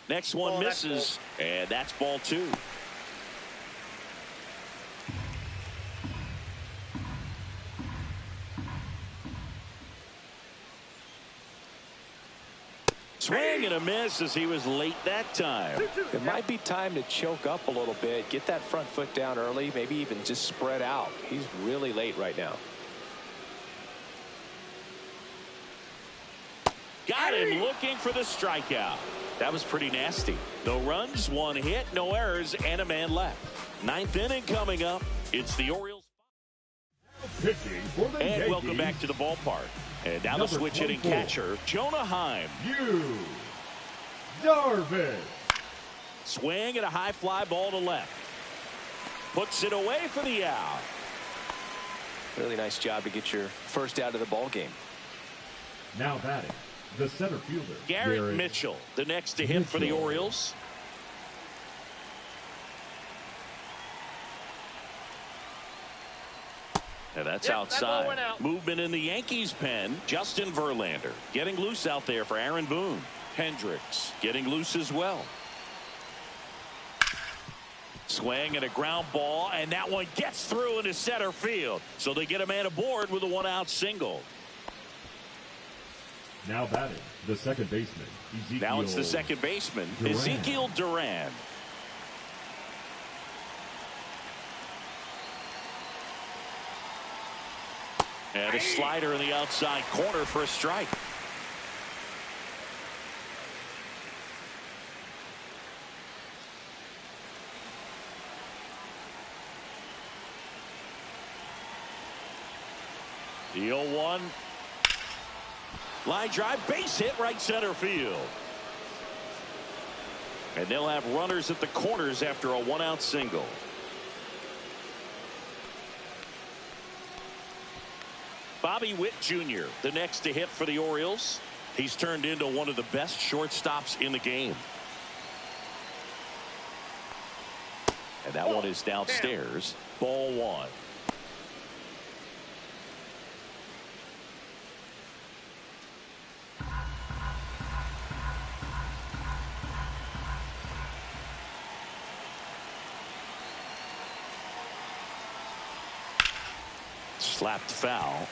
Next one misses, and that's ball 2. Swing and a miss as he was late that time. It might be time to choke up a little bit, get that front foot down early, maybe even just spread out. He's really late right now. Got him looking for the strikeout. That was pretty nasty. No runs, one hit, no errors, and a man left. Ninth inning coming up. It's the Orioles. Pitching for the And Yankees, welcome back to the ballpark. And now the switch hitting 24, catcher, Jonah Heim. Yu Darvish. Swing and a high fly ball to left. Puts it away for the out. Really nice job to get your first out of the ball game. Now batting, the center fielder, Garrett Mitchell, the next to hit for the Orioles. And that's outside. Movement in the Yankees pen. Justin Verlander getting loose out there for Aaron Boone. Hendricks getting loose as well. Swing and a ground ball, and that one gets through into center field. So they get a man aboard with a one-out single. Now batting, the second baseman, Ezekiel. Now it's the second baseman, Duran. Ezekiel Duran. And a slider in the outside corner for a strike. The 0-1. Line drive, base hit, right center field. And they'll have runners at the corners after a one-out single. Bobby Witt Jr., the next to hit for the Orioles. He's turned into one of the best shortstops in the game. And that one is downstairs. Ball one. Slapped foul.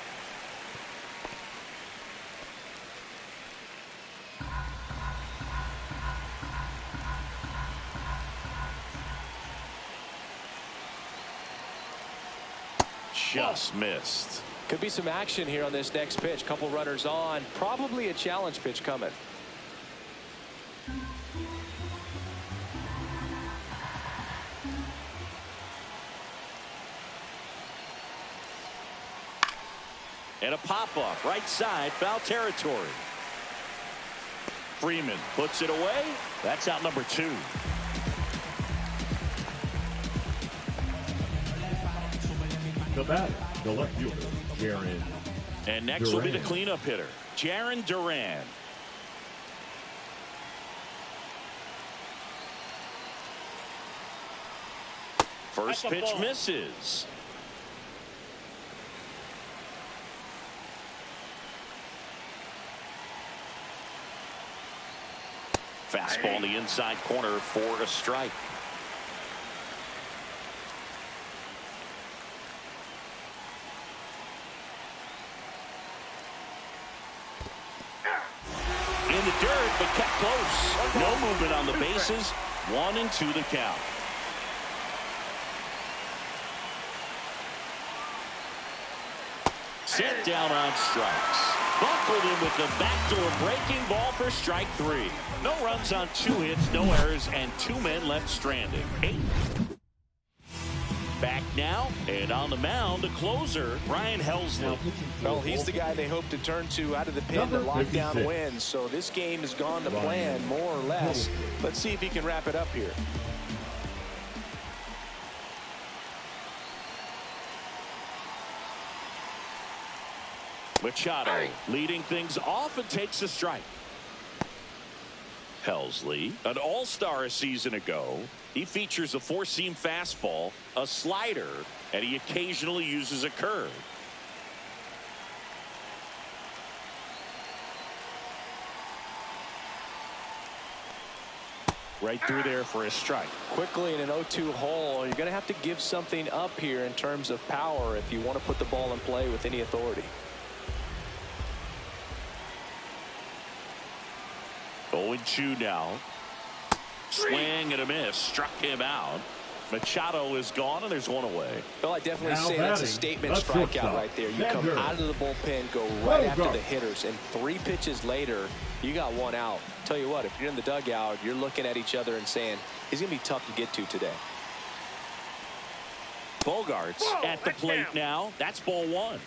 Just missed. Could be some action here on this next pitch. Couple runners on. Probably a challenge pitch coming. And a pop-up right side, foul territory. Freeman puts it away. That's out number 2. The batter, the left fielder, Jaron. And next will be the cleanup hitter, Jaron Duran. First pitch misses. Fastball in the inside corner for a strike. In the dirt, but kept close. No movement on the bases. 1-2 the count. Set down on strikes. Buckled him with the backdoor breaking ball for strike 3. No runs on 2 hits, no errors, and 2 men left stranded. 8. Back now, and on the mound, the closer, Ryan Helsley. Well, he's the guy they hope to turn to out of the pen to lock down wins. So this game has gone to plan, more or less. Let's see if he can wrap it up here. Machado leading things off and takes a strike. Helsley, an all-star a season ago. He features a 4-seam fastball, a slider, and he occasionally uses a curve. Right through there for a strike. Quickly in an 0-2 hole, you're going to have to give something up here in terms of power if you want to put the ball in play with any authority. 0-2 now. Swing and a miss. Struck him out. Machado is gone, and there's one away. Well, I definitely Now say that's a batting, statement the strikeout shortstop, right there. You come Xander. out of the bullpen, go right after Bogart. the hitters, and 3 pitches later, you got 1 out. Tell you what, if you're in the dugout, you're looking at each other and saying, he's going to be tough to get to today. Bogarts at the plate now. That's ball 1.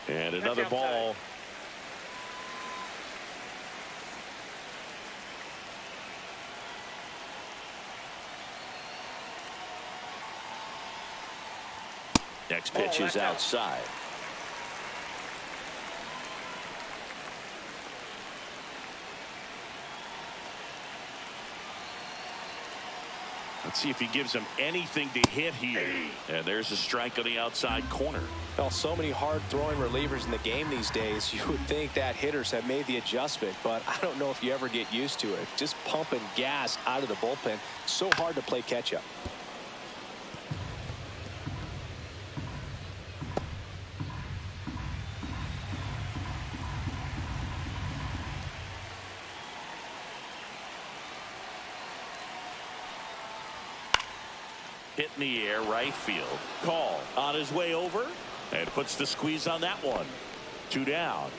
And another ball. Next pitch is outside. Let's see if he gives him anything to hit here. And there's a strike on the outside corner. Well, so many hard-throwing relievers in the game these days, you would think that hitters have made the adjustment, but I don't know if you ever get used to it. Just pumping gas out of the bullpen, so hard to play catch-up. Hit in the air, right field. Call on his way over and puts the squeeze on that one. 2 down.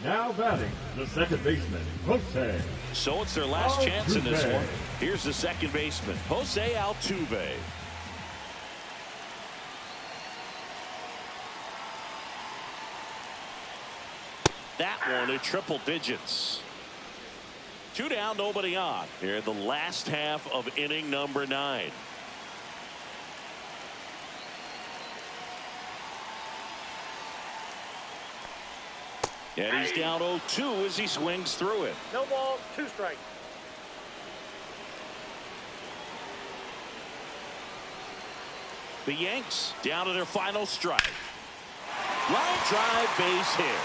Now batting, the second baseman, Jose. So it's their last chance in this Altuve. one. Here's the second baseman, Jose Altuve. That one at triple digits. 2 down, nobody on. Here in the last half of inning number 9. And he's down 0-2 as he swings through it. No ball, 2 strikes. The Yanks down to their final strike. Line drive, base hit.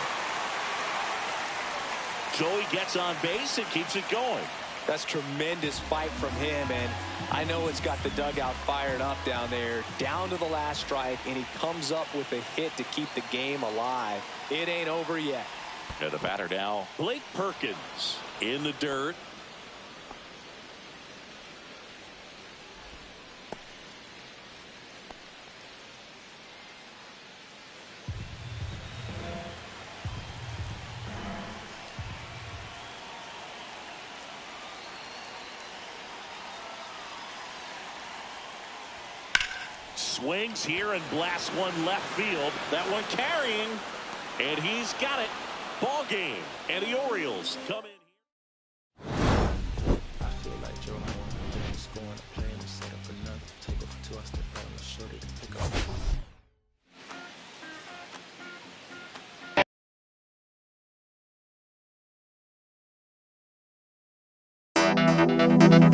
Joey gets on base and keeps it going. That's tremendous fight from him, and I know it's got the dugout fired up down there. Down to the last strike, and he comes up with a hit to keep the game alive. It ain't over yet. And the batter now, Blake Perkins in the dirt. Swings here and blasts one left field. That one carrying, and he's got it. Ball game, and the Orioles come in here. I feel like Joe Moore, scoring a play and set up another. Take off 2, I step out and shoot it to pick up.